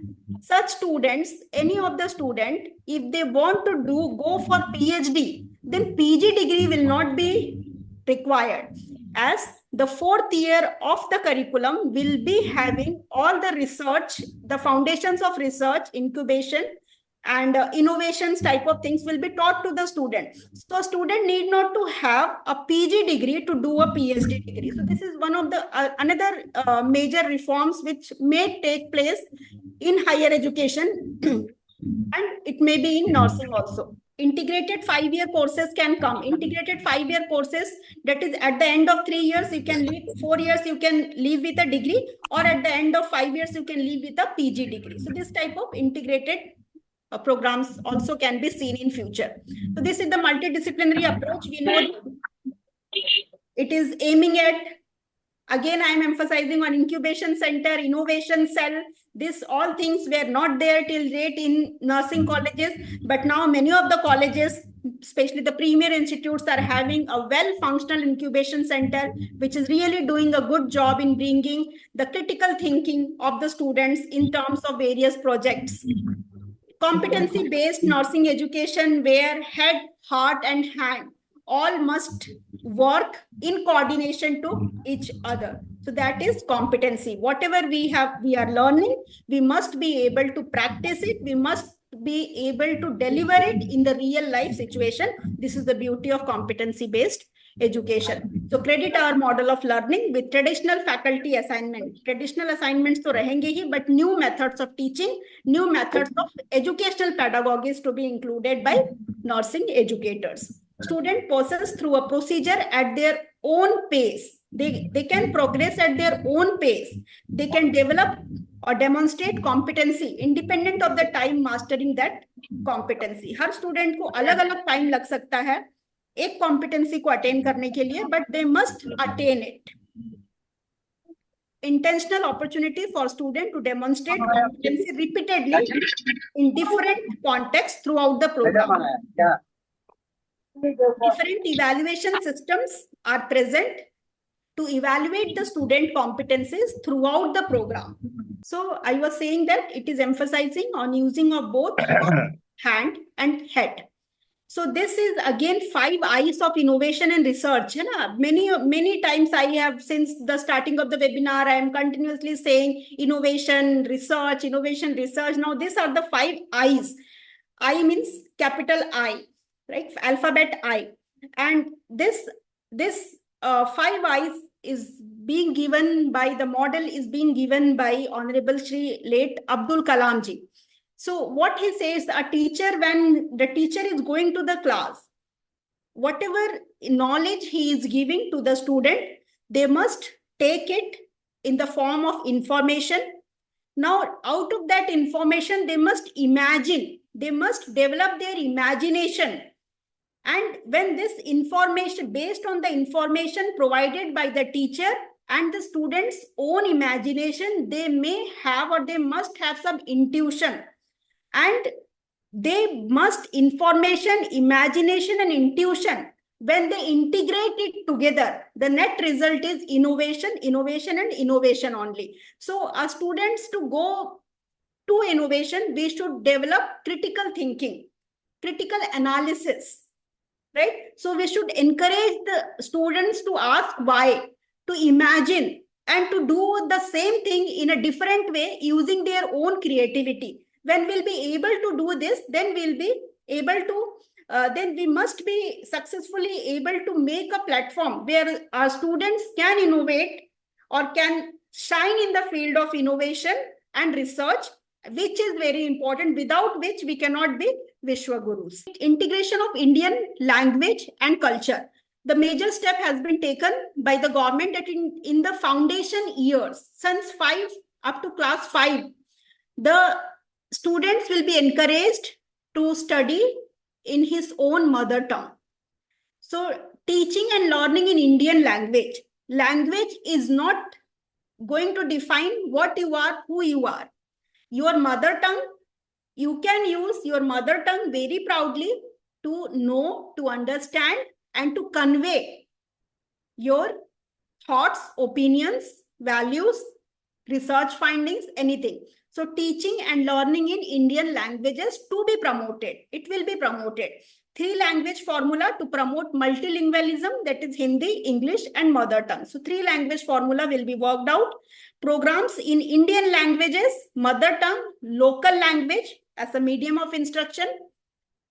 such students, any of the student, if they want to go for PhD, then PG degree will not be required, as the 4th year of the curriculum will be having all the research, the foundations of research, incubation, and innovations type of things will be taught to the student. So student need not to have a PG degree to do a PhD degree. So this is one of the another major reforms which may take place in higher education and it may be in nursing also. Integrated 5-year courses can come. Integrated 5-year courses, that is at the end of 3 years, you can leave, 4 years, you can leave with a degree, or at the end of 5 years, you can leave with a PG degree. So this type of integrated programs also can be seen in future. So this is the multidisciplinary approach. We know it is aiming at, again, I am emphasizing on incubation center, innovation cell. This all things were not there till date in nursing colleges, but now many of the colleges, especially the premier institutes, are having a well-functional incubation center, which is really doing a good job in bringing the critical thinking of the students in terms of various projects. Competency-based nursing education, where head, heart, and hand all must work in coordination to each other. So that is competency. Whatever we are learning, we must be able to practice it. We must be able to deliver it in the real life situation. This is the beauty of competency-based education. So credit our model of learning with traditional faculty assignment. Traditional assignments to rahenge hi, but new methods of teaching, new methods of educational pedagogy is to be included by nursing educators. Student passes through a procedure at their own pace. They can progress at their own pace. They can develop or demonstrate competency independent of the time mastering that competency. Her student को अलग अलग time लग सकता है एक competency को attain करने के लिए, but they must attain it. Intentional opportunity for student to demonstrate competency repeatedly in different contexts throughout the program. Different evaluation systems are present to evaluate the student competencies throughout the program. So I was saying that it is emphasizing on using of both hand and head. So this is again 5 I's of innovation and research. Many times I have, since the starting of the webinar, I am continuously saying innovation, research, innovation, research. Now these are the 5 I's. I means capital I, right? Alphabet I. And this 5 I's is being given by, the model is being given by Honorable Shri late Abdul Kalam ji. So what he says, a teacher, when the teacher is going to the class, whatever knowledge he is giving to the student, they must take it in the form of information. Now, out of that information, they must imagine, they must develop their imagination. And when this information, based on the information provided by the teacher and the student's own imagination, they may have or they must have some intuition. And they must information, imagination, and intuition. When they integrate it together, the net result is innovation, innovation, and innovation only. So our students, to go to innovation, we should develop critical thinking, critical analysis, right? So we should encourage the students to ask why, to imagine, and to do the same thing in a different way using their own creativity. When we'll be able to do this, then we'll be able to, then we must be successfully able to make a platform where our students can innovate or can shine in the field of innovation and research, which is very important, without which we cannot be Vishwagurus. Integration of Indian language and culture. The major step has been taken by the government that in the foundation years, since 5 up to class 5, the students will be encouraged to study in his own mother tongue. So teaching and learning in Indian language. Language is not going to define what you are, who you are. Your mother tongue, you can use your mother tongue very proudly to know, to understand, and to convey your thoughts, opinions, values, research findings, anything. So teaching and learning in Indian languages to be promoted. It will be promoted. 3 language formula to promote multilingualism, that is Hindi, English, and mother tongue. So 3 language formula will be worked out. Programs in Indian languages, mother tongue, local language as a medium of instruction.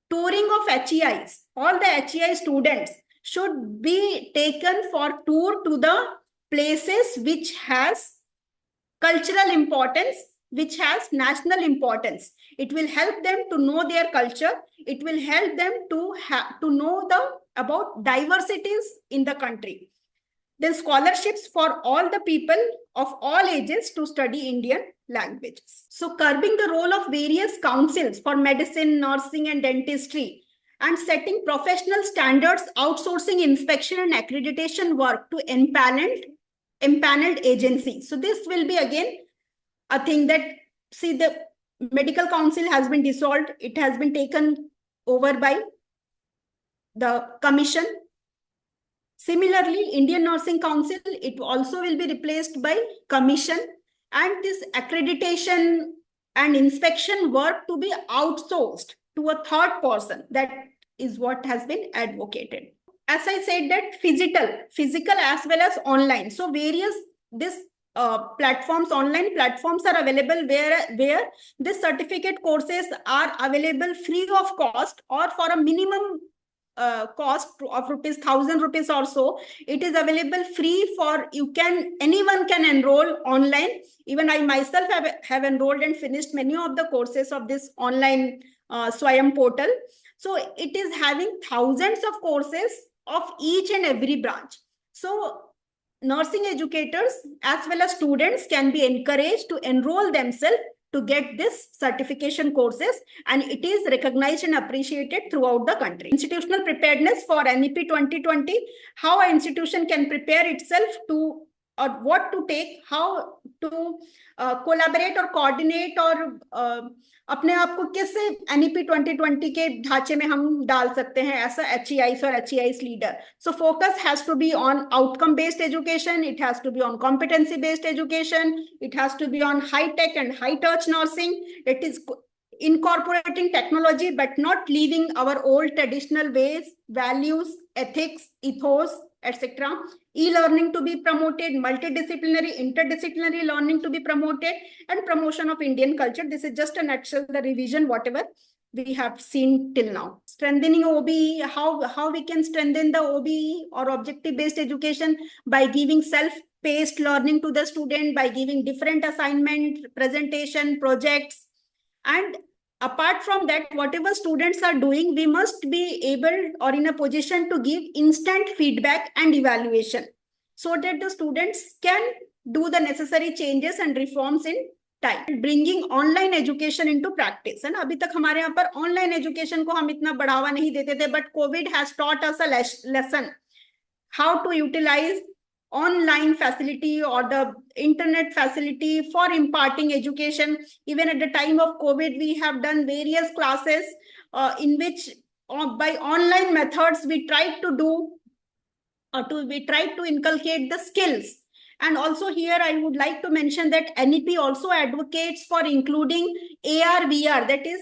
Touring of HEIs. All the HEI students should be taken for tour to the places which has cultural importance, which has national importance. It will help them to know their culture. It will help them to know about diversities in the country. Then scholarships for all the people of all ages to study Indian languages. So curbing the role of various councils for medicine, nursing, and dentistry, and setting professional standards, outsourcing inspection and accreditation work to empaneled agency. So this will be again a thing that, see, the medical council has been dissolved. It has been taken over by the commission. Similarly, Indian Nursing Council, it also will be replaced by commission, and this accreditation and inspection work to be outsourced to a third person. That is what has been advocated. As I said, that physical as well as online. So various platforms, online platforms are available where this certificate courses are available free of cost or for a minimum cost of ₹1,000 or so. It is available free for anyone can enroll online. Even I myself have enrolled and finished many of the courses of this online Swayam portal. So it is having thousands of courses of each and every branch. So nursing educators as well as students can be encouraged to enroll themselves to get this certification courses, and it is recognized and appreciated throughout the country. Institutional preparedness for NEP 2020, how an institution can prepare itself to, or what to take, how to collaborate or coordinate, और अपने आप को कैसे NEP 2020 के ढांचे में हम डाल सकते हैं ऐसा HEIs और HEIs leader. So focus has to be on outcome based education, it has to be on competency based education, it has to be on high tech and high touch nursing. It is incorporating technology but not leaving our old traditional ways, values, ethics, ethos, etc. E-learning to be promoted, multidisciplinary, interdisciplinary learning to be promoted, and promotion of Indian culture. This is just a nutshell, the revision, whatever we have seen till now. Strengthening OBE, how we can strengthen the OBE or objective-based education by giving self-paced learning to the student, by giving different assignment, presentation, projects, and apart from that, whatever students are doing, we must be able or in a position to give instant feedback and evaluation so that the students can do the necessary changes and reforms in time. Bringing online education into practice. है ना, अभी तक हमारे यहाँ पर online education को हम इतना बढ़ावा नहीं देते थे, but COVID has taught us a lesson how to utilize online facility or the internet facility for imparting education. Even at the time of COVID, we have done various classes in which by online methods we tried to do we tried to inculcate the skills. And also here I would like to mention that NEP also advocates for including AR VR, that is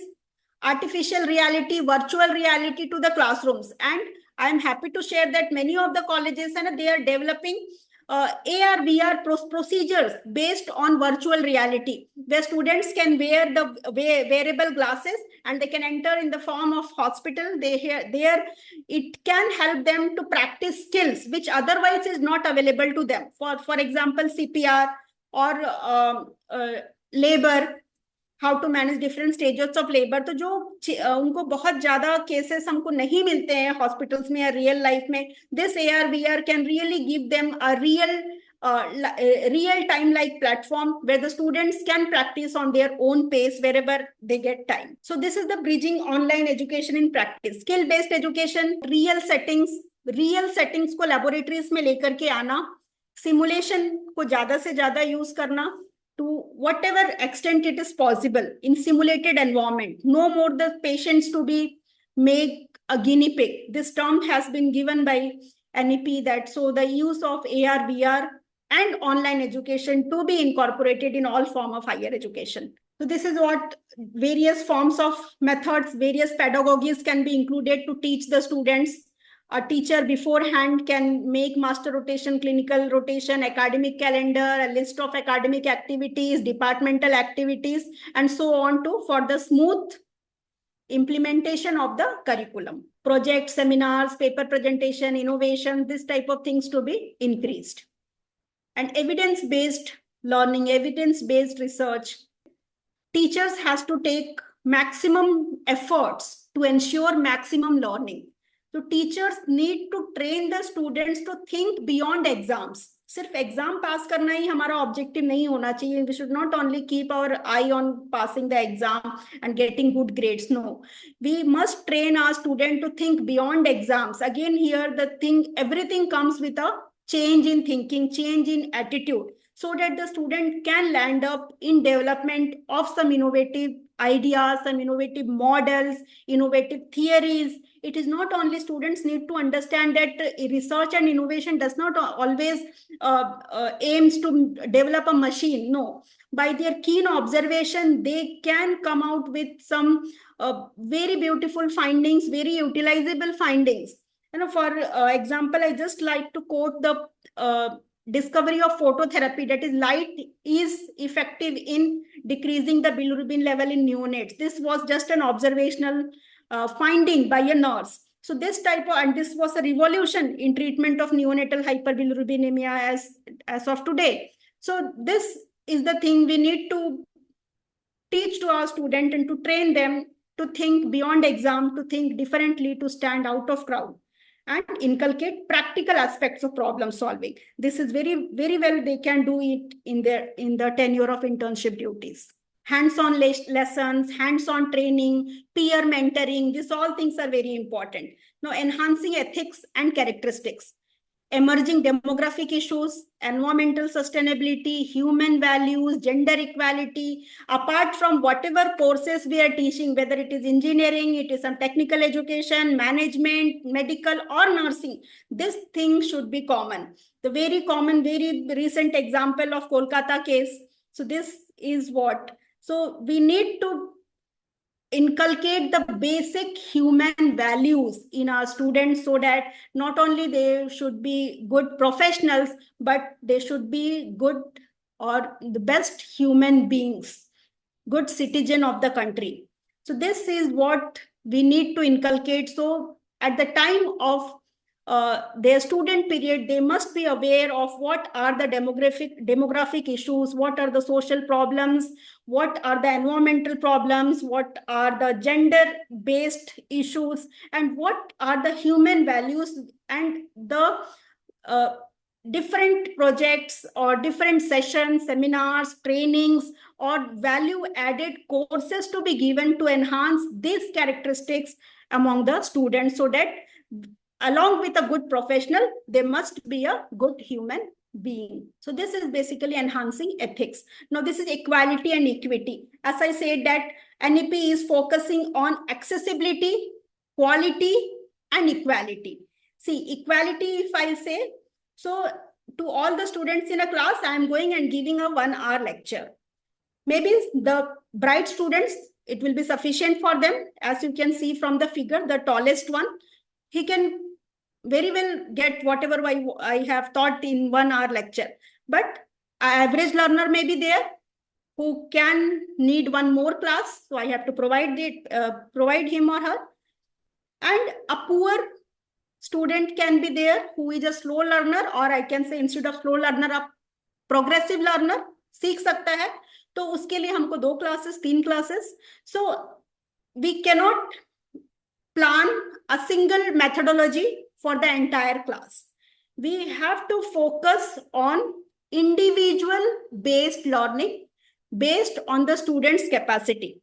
artificial reality, virtual reality, to the classrooms. And I'm happy to share that many of the colleges and they are developing AR VR procedures based on virtual reality, where students can wear the wearable glasses and they can enter in the form of hospital. There it can help them to practice skills which otherwise is not available to them. For example, CPR or labor, how to manage different stages of labor. तो जो उनको बहुत ज्यादा cases हमको नहीं मिलते हैं hospitals में या real life में, this AR VR can really give them a real time like platform where the students can practice on their own pace wherever they get time. So this is the bridging online education in practice. Skill based education, real settings को laboratories में लेकर के आना, simulation को ज्यादा से ज्यादा use करना to whatever extent it is possible in simulated environment. No more the patients to be make a guinea pig. This term has been given by NEP, that so the use of AR, VR and online education to be incorporated in all form of higher education. So this is what various forms of methods, various pedagogies can be included to teach the students. A teacher beforehand can make master rotation, clinical rotation, academic calendar, a list of academic activities, departmental activities, and so on for the smooth implementation of the curriculum. Project, seminars, paper presentation, innovation, this type of things to be increased. And evidence-based learning, evidence-based research. Teachers has to take maximum efforts to ensure maximum learning. So teachers need to train the students to think beyond exams. सिर्फ exam पास करना ही हमारा objective नहीं होना चाहिए. We should not only keep our eye on passing the exam and getting good grades. No, we must train our student to think beyond exams. Again, here the thing, everything comes with a change in thinking, change in attitude, so that the student can land up in development of some innovative ideas, some innovative models, innovative theories. It is not only students need to understand that research and innovation does not always aims to develop a machine. No, by their keen observation, they can come out with some very beautiful findings, very utilizable findings. You know, for example, I just like to quote the discovery of phototherapy, that is light is effective in decreasing the bilirubin level in neonates. This was just an observational finding by a nurse. So this type of, and this was a revolution in treatment of neonatal hyperbilirubinemia as of today. So this is the thing we need to teach to our student and to train them to think beyond exam, to think differently, to stand out of crowd. and inculcate practical aspects of problem solving. This is very, very well they can do it in the tenure of internship duties. Hands-on lessons, hands-on training, peer mentoring, these all things are very important. Now, enhancing ethics and characteristics, emerging demographic issues, environmental sustainability, human values, gender equality, apart from whatever courses we are teaching, whether it is engineering, it is some technical education, management, medical, or nursing, this thing should be common. The very common, very recent example of Kolkata case. So this is what. So we need to inculcate the basic human values in our students so that not only they should be good professionals, but they should be good or the best human beings, good citizen of the country. So this is what we need to inculcate. So at the time of their student period, they must be aware of what are the demographic issues, what are the social problems, what are the environmental problems, what are the gender-based issues, and what are the human values, and the different projects or different sessions, seminars, trainings, or value-added courses to be given to enhance these characteristics among the students, so that along with a good professional, there must be a good human being. So this is basically enhancing ethics. Now, this is equality and equity. As I said that NEP is focusing on accessibility, quality, and equality. See, equality, if I say, so to all the students in a class, I am going and giving a 1-hour lecture. Maybe the bright students, it will be sufficient for them. As you can see from the figure, the tallest one, he can very well get whatever I have taught in 1-hour lecture. But an average learner may be there who can need one more class. So I have to provide him or her. And a poor student can be there who is a slow learner, or I can say instead of slow learner, a progressive learner सीख सकता है. तो उसके लिए हमको 2 classes, 3 classes. So we cannot plan a single methodology for the entire class. We have to focus on individual based learning based on the student's capacity,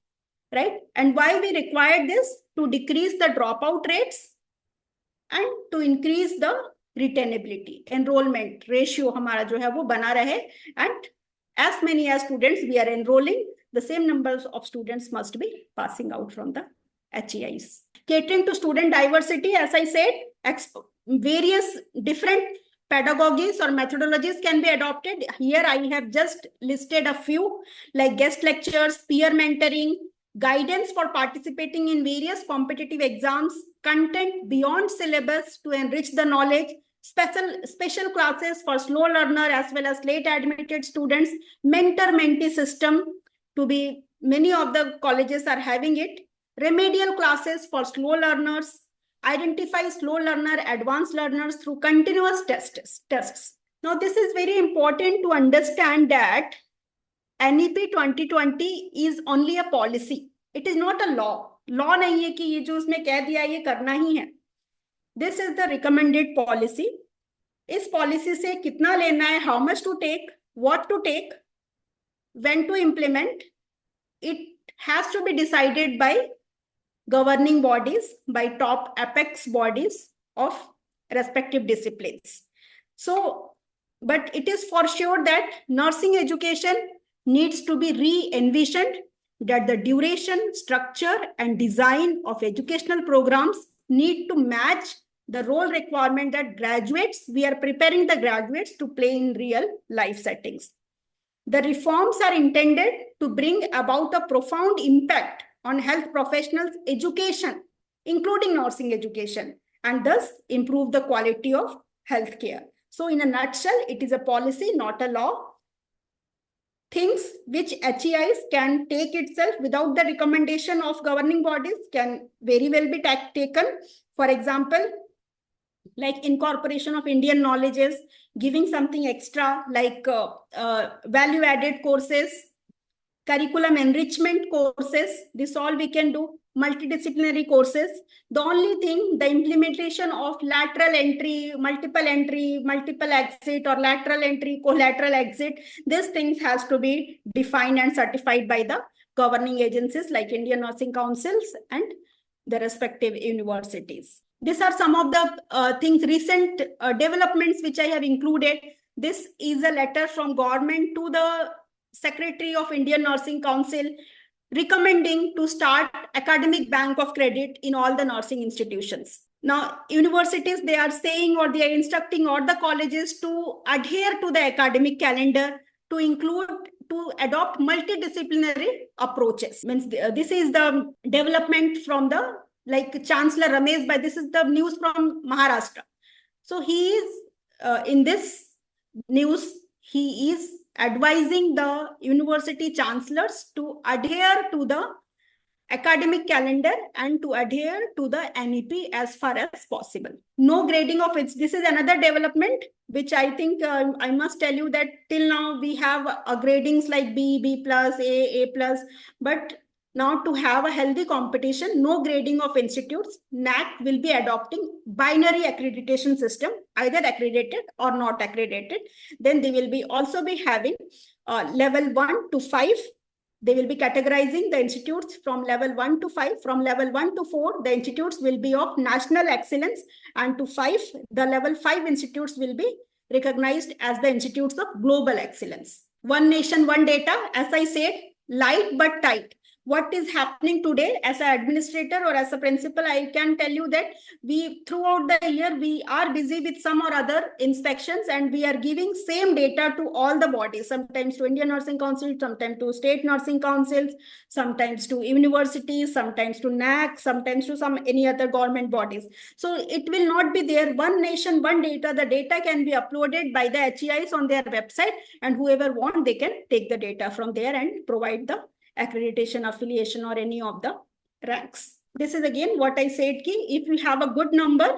right? And why we require this? To decrease the dropout rates and to increase the retainability. Enrollment ratio हमारा जो है वो बना रहे, and as many as students we are enrolling, the same numbers of students must be passing out from the HEIs. Catering to student diversity, as I said, various different pedagogies or methodologies can be adopted. Here I have just listed a few, like guest lectures, peer mentoring, guidance for participating in various competitive exams, content beyond syllabus to enrich the knowledge, special classes for slow learner as well as late admitted students, mentor-mentee system to be, many of the colleges are having it, remedial classes for slow learners, identify slow learner, advanced learners through continuous tests. Now, this is very important to understand that NEP 2020 is only a policy. It is not a law. Law नहीं है कि ये जो उसमें कह दिया ये करना ही है. This is the recommended policy. इस policy से कितना लेना है, how much to take, what to take, when to implement, it has to be decided by governing bodies, by top apex bodies of respective disciplines. So, but it is for sure that nursing education needs to be re-envisioned, that the duration, structure, and design of educational programs need to match the role requirement that graduates, we are preparing the graduates to play in real life settings. The reforms are intended to bring about a profound impact on health professionals' education, including nursing education, and thus improve the quality of healthcare. So in a nutshell, it is a policy, not a law. Things which HEIs can take itself without the recommendation of governing bodies can very well be taken. For example, like incorporation of Indian knowledges, giving something extra like value-added courses, curriculum enrichment courses, this all we can do, multidisciplinary courses. The only thing, the implementation of lateral entry, multiple exit, or lateral entry, collateral exit, these things has to be defined and certified by the governing agencies like Indian Nursing Councils and the respective universities. These are some of the things, recent developments which I have included. This is a letter from government to the Secretary of Indian Nursing Council recommending to start academic bank of credit in all the nursing institutions. Now, universities, they are saying, or they are instructing all the colleges to adhere to the academic calendar, to include, to adopt multidisciplinary approaches. Means this is the development from the, like Chancellor Ramesh Bhai, this is the news from Maharashtra. So he is, in this news, he is advising the university chancellors to adhere to the academic calendar and to adhere to the NEP as far as possible. No grading of it. This is another development which I think I must tell you that till now we have gradings like B, B+, A plus, but now to have a healthy competition, no grading of institutes, NAC will be adopting binary accreditation system, either accredited or not accredited. Then they will be also be having level 1 to 5. They will be categorizing the institutes from level 1 to 5. From level 1 to 4, the institutes will be of national excellence, and to 5, the level 5 institutes will be recognized as the institutes of global excellence. One nation, one data, as I said, light but tight. What is happening today as an administrator or as a principal, I can tell you that we, throughout the year, we are busy with some or other inspections, and we are giving same data to all the bodies, sometimes to Indian Nursing Council, sometimes to state nursing councils, sometimes to universities, sometimes to NAC, sometimes to some any other government bodies. So it will not be there one nation, one data. The data can be uploaded by the HEIs on their website, and whoever want, they can take the data from there and provide the accreditation, affiliation, or any of the ranks. This is again what I said, ki if you have a good number,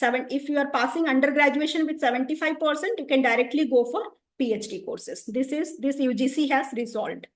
if you are passing undergraduation with 75%, you can directly go for PhD courses. This UGC has resolved.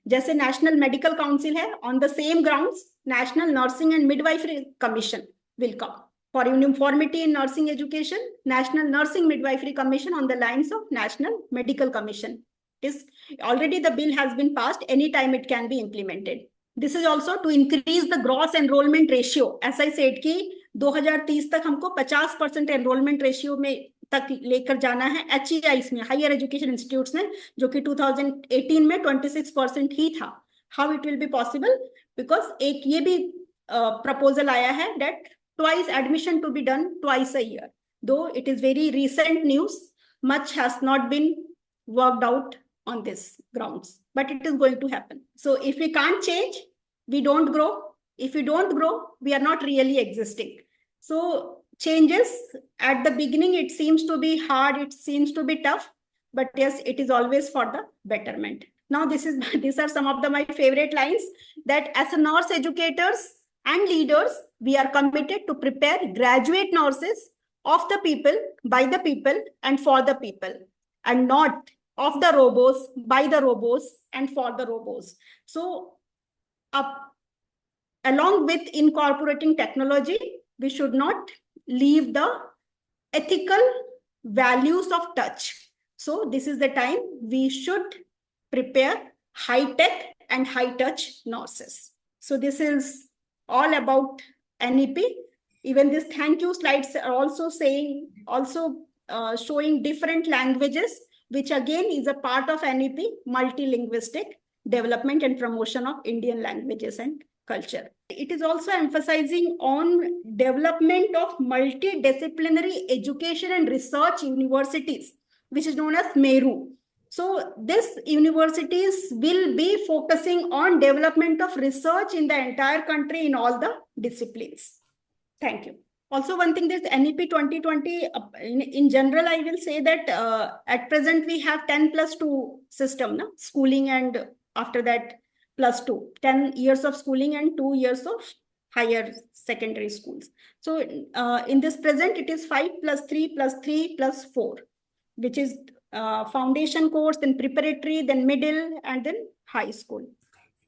जैसे National Medical Council है, on the same grounds, National Nursing and Midwifery Commission will come. For uniformity in nursing education, National Nursing Midwifery Commission on the lines of National Medical Commission. Is already the bill has been passed, anytime it can be implemented. This is also to increase the gross enrollment ratio. As I said कि 2030 तक हमको 50% enrollment ratio में तक लेकर जाना है HEIs में, higher education institutes में, जो कि 2018 में 26% ही था. How it will be possible? Because एक ये भी proposal आया है that twice admission to be done twice a year. Though it is very recent news, much has not been worked out on this grounds, but it is going to happen. So if we can't change, we don't grow. If we don't grow, we are not really existing. So changes at the beginning, it seems to be hard, it seems to be tough, but yes, it is always for the betterment. Now these are some of my favorite lines, that as a nurse educators and leaders, we are committed to prepare graduate nurses of the people, by the people, and for the people, and not of the robos, by the robos, and for the robos. So along with incorporating technology, we should not leave the ethical values of touch. So this is the time we should prepare high-tech and high-touch nurses. So this is all about NEP. Even these thank you slides are also saying, showing different languages, which again is a part of NEP, multilinguistic development and promotion of Indian languages and culture. It is also emphasizing on development of multidisciplinary education and research universities, which is known as MERU. So these universities will be focusing on development of research in the entire country in all the disciplines. Thank you. Also, one thing, this NEP 2020, in general, I will say that at present we have 10+2 system, no? Schooling, and after that +2, 10 years of schooling and 2 years of higher secondary schools. So in this present, it is 5+3+3+4, which is foundation course, then preparatory, then middle, and then high school.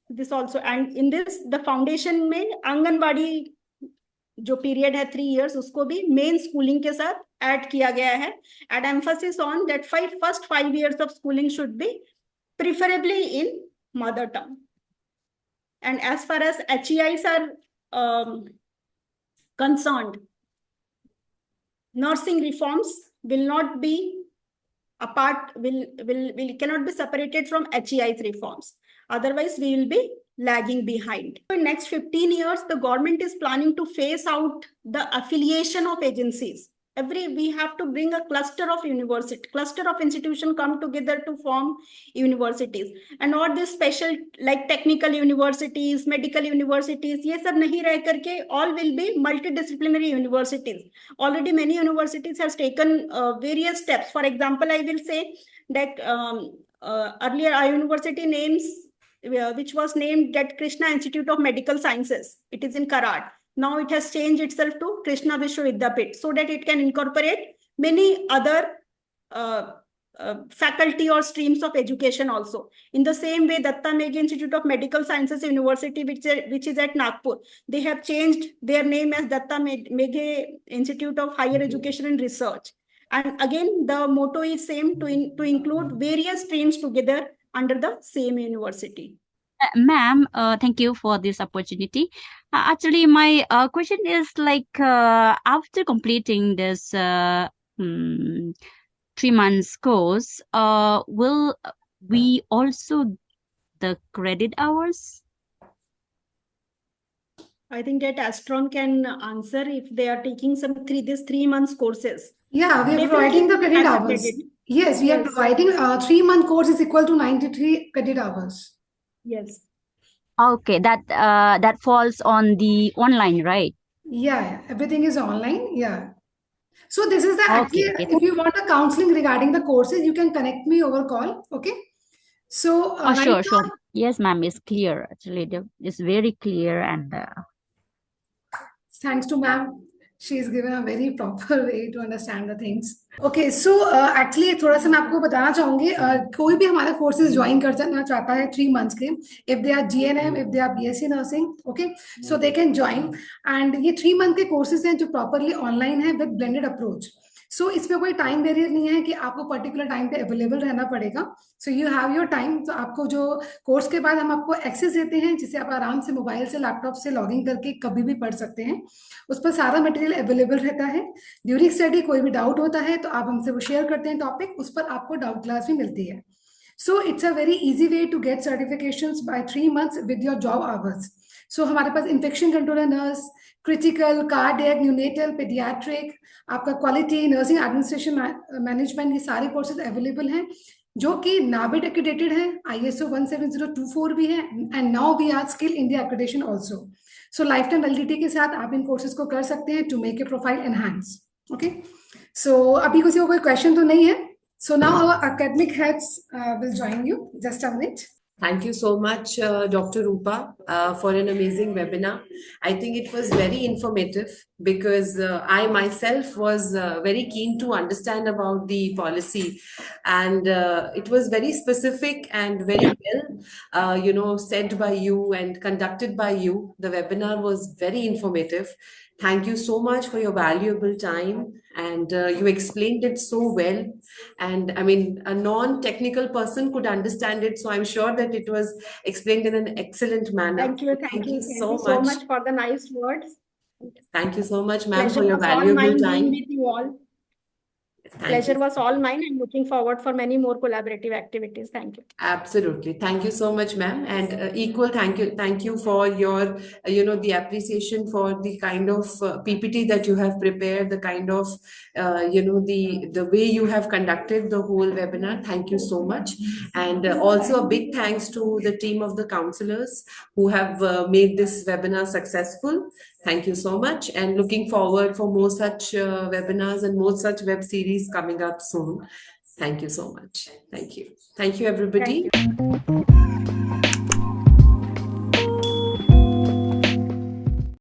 This also, and in this the foundation में आंगनबाड़ी जो period है 3 years उसको भी main schooling के साथ add किया गया है, and emphasis on that first 5 years of schooling should be preferably in mother tongue. And as far as HEIs are concerned, nursing reforms will not be apart, will cannot be separated from HEIs reforms. Otherwise, we will be lagging behind. In next 15 years, the government is planning to phase out the affiliation of agencies. We have to bring a cluster of institution come together to form universities, and not this special like technical universities, medical universities. ये सब नहीं रह करके all will be multidisciplinary universities. Already many universities has taken various steps. For example, I will say that earlier our university names, which was named that Krishna Institute of Medical Sciences. It is in Karad. Now it has changed itself to Krishna Vishwavidyapit so that it can incorporate many other faculty or streams of education also. In the same way, Datta Meghe Institute of Medical Sciences University, which is at Nagpur, they have changed their name as Datta Meghe Institute of Higher Education and Research. And again, the motto is same, to include various streams together under the same university. Ma'am, thank you for this opportunity. Actually, my question is like after completing this 3 months course, will we also the credit hours? I think that Astron can answer if they are taking these 3 months courses. Yeah, we are providing the credit hours. Yes, we are providing 3-month course is equal to 93 credit hours. Yes. Okay, that falls on the online, right? Yeah, everything is online. Yeah. So this is the Okay, actually, if you want a counseling regarding the courses, you can connect me over call. Okay. So sure. Yes, ma'am, it's clear. Actually, it's very clear, and thanks to ma'am, she is given a very proper way to understand the things. Okay, so actually थोड़ा सा मैं आपको बताना चाहूंगी, कोई भी हमारा courses join करना चाहता है 3 months के, if they are GNM, if they are BSc nursing, okay, so they can join. And ये 3 month के courses हैं जो properly online है with blended approach. सो इसमें कोई टाइम बैरियर नहीं है कि आपको पर्टिकुलर टाइम पे अवेलेबल रहना पड़ेगा. So you have your time. तो आपको जो कोर्स के बाद हम आपको एक्सेस देते हैं जिसे आप आराम से मोबाइल से लैपटॉप से लॉगिन करके कभी भी पढ़ सकते हैं. उस पर सारा मटेरियल अवेलेबल रहता है. ड्यूरिंग स्टडी कोई भी डाउट होता है तो आप हमसे वो शेयर करते हैं टॉपिक, उस पर आपको डाउट क्लास भी मिलती है. So it's a very easy way to get certifications by 3 months with your job hours. So हमारे पास infection controller nurse, critical, cardiac, neonatal, paediatric, आपका क्वालिटी, नर्सिंग एडमिनिस्ट्रेशन मैनेजमेंट, ये सारे कोर्सेज अवेलेबल हैं जो कि नाबिड एक्रेडिटेड है, ISO 17024 भी है, and now we are skill India accreditation also. So life time validity के साथ आप इन कोर्सेज को कर सकते हैं to make a profile enhance. Okay, so अभी किसी को कोई क्वेश्चन तो नहीं है. So now our academic heads will join you. Just a minute. Thank you so much, Dr. Rupa, for an amazing webinar. I think it was very informative because I myself was very keen to understand about the policy, and it was very specific and very well, said by you and conducted by you. The webinar was very informative. Thank you so much for your valuable time, and you explained it so well. And I mean, a non-technical person could understand it, so I'm sure that it was explained in an excellent manner. Thank you so much for the nice words. Thank you so much, ma'am, for your valuable time. With you all. Pleasure was all mine. I'm looking forward for many more collaborative activities. Thank you. Absolutely. Thank you so much, ma'am. And equal thank you for your, the appreciation for the kind of PPT that you have prepared, the kind of, the way you have conducted the whole webinar. Thank you so much. And also a big thanks to the team of the counselors who have made this webinar successful. Thank you so much, and looking forward for more such webinars and more such web series coming up soon. Thank you so much. Thank you. Thank you, everybody. Thank you.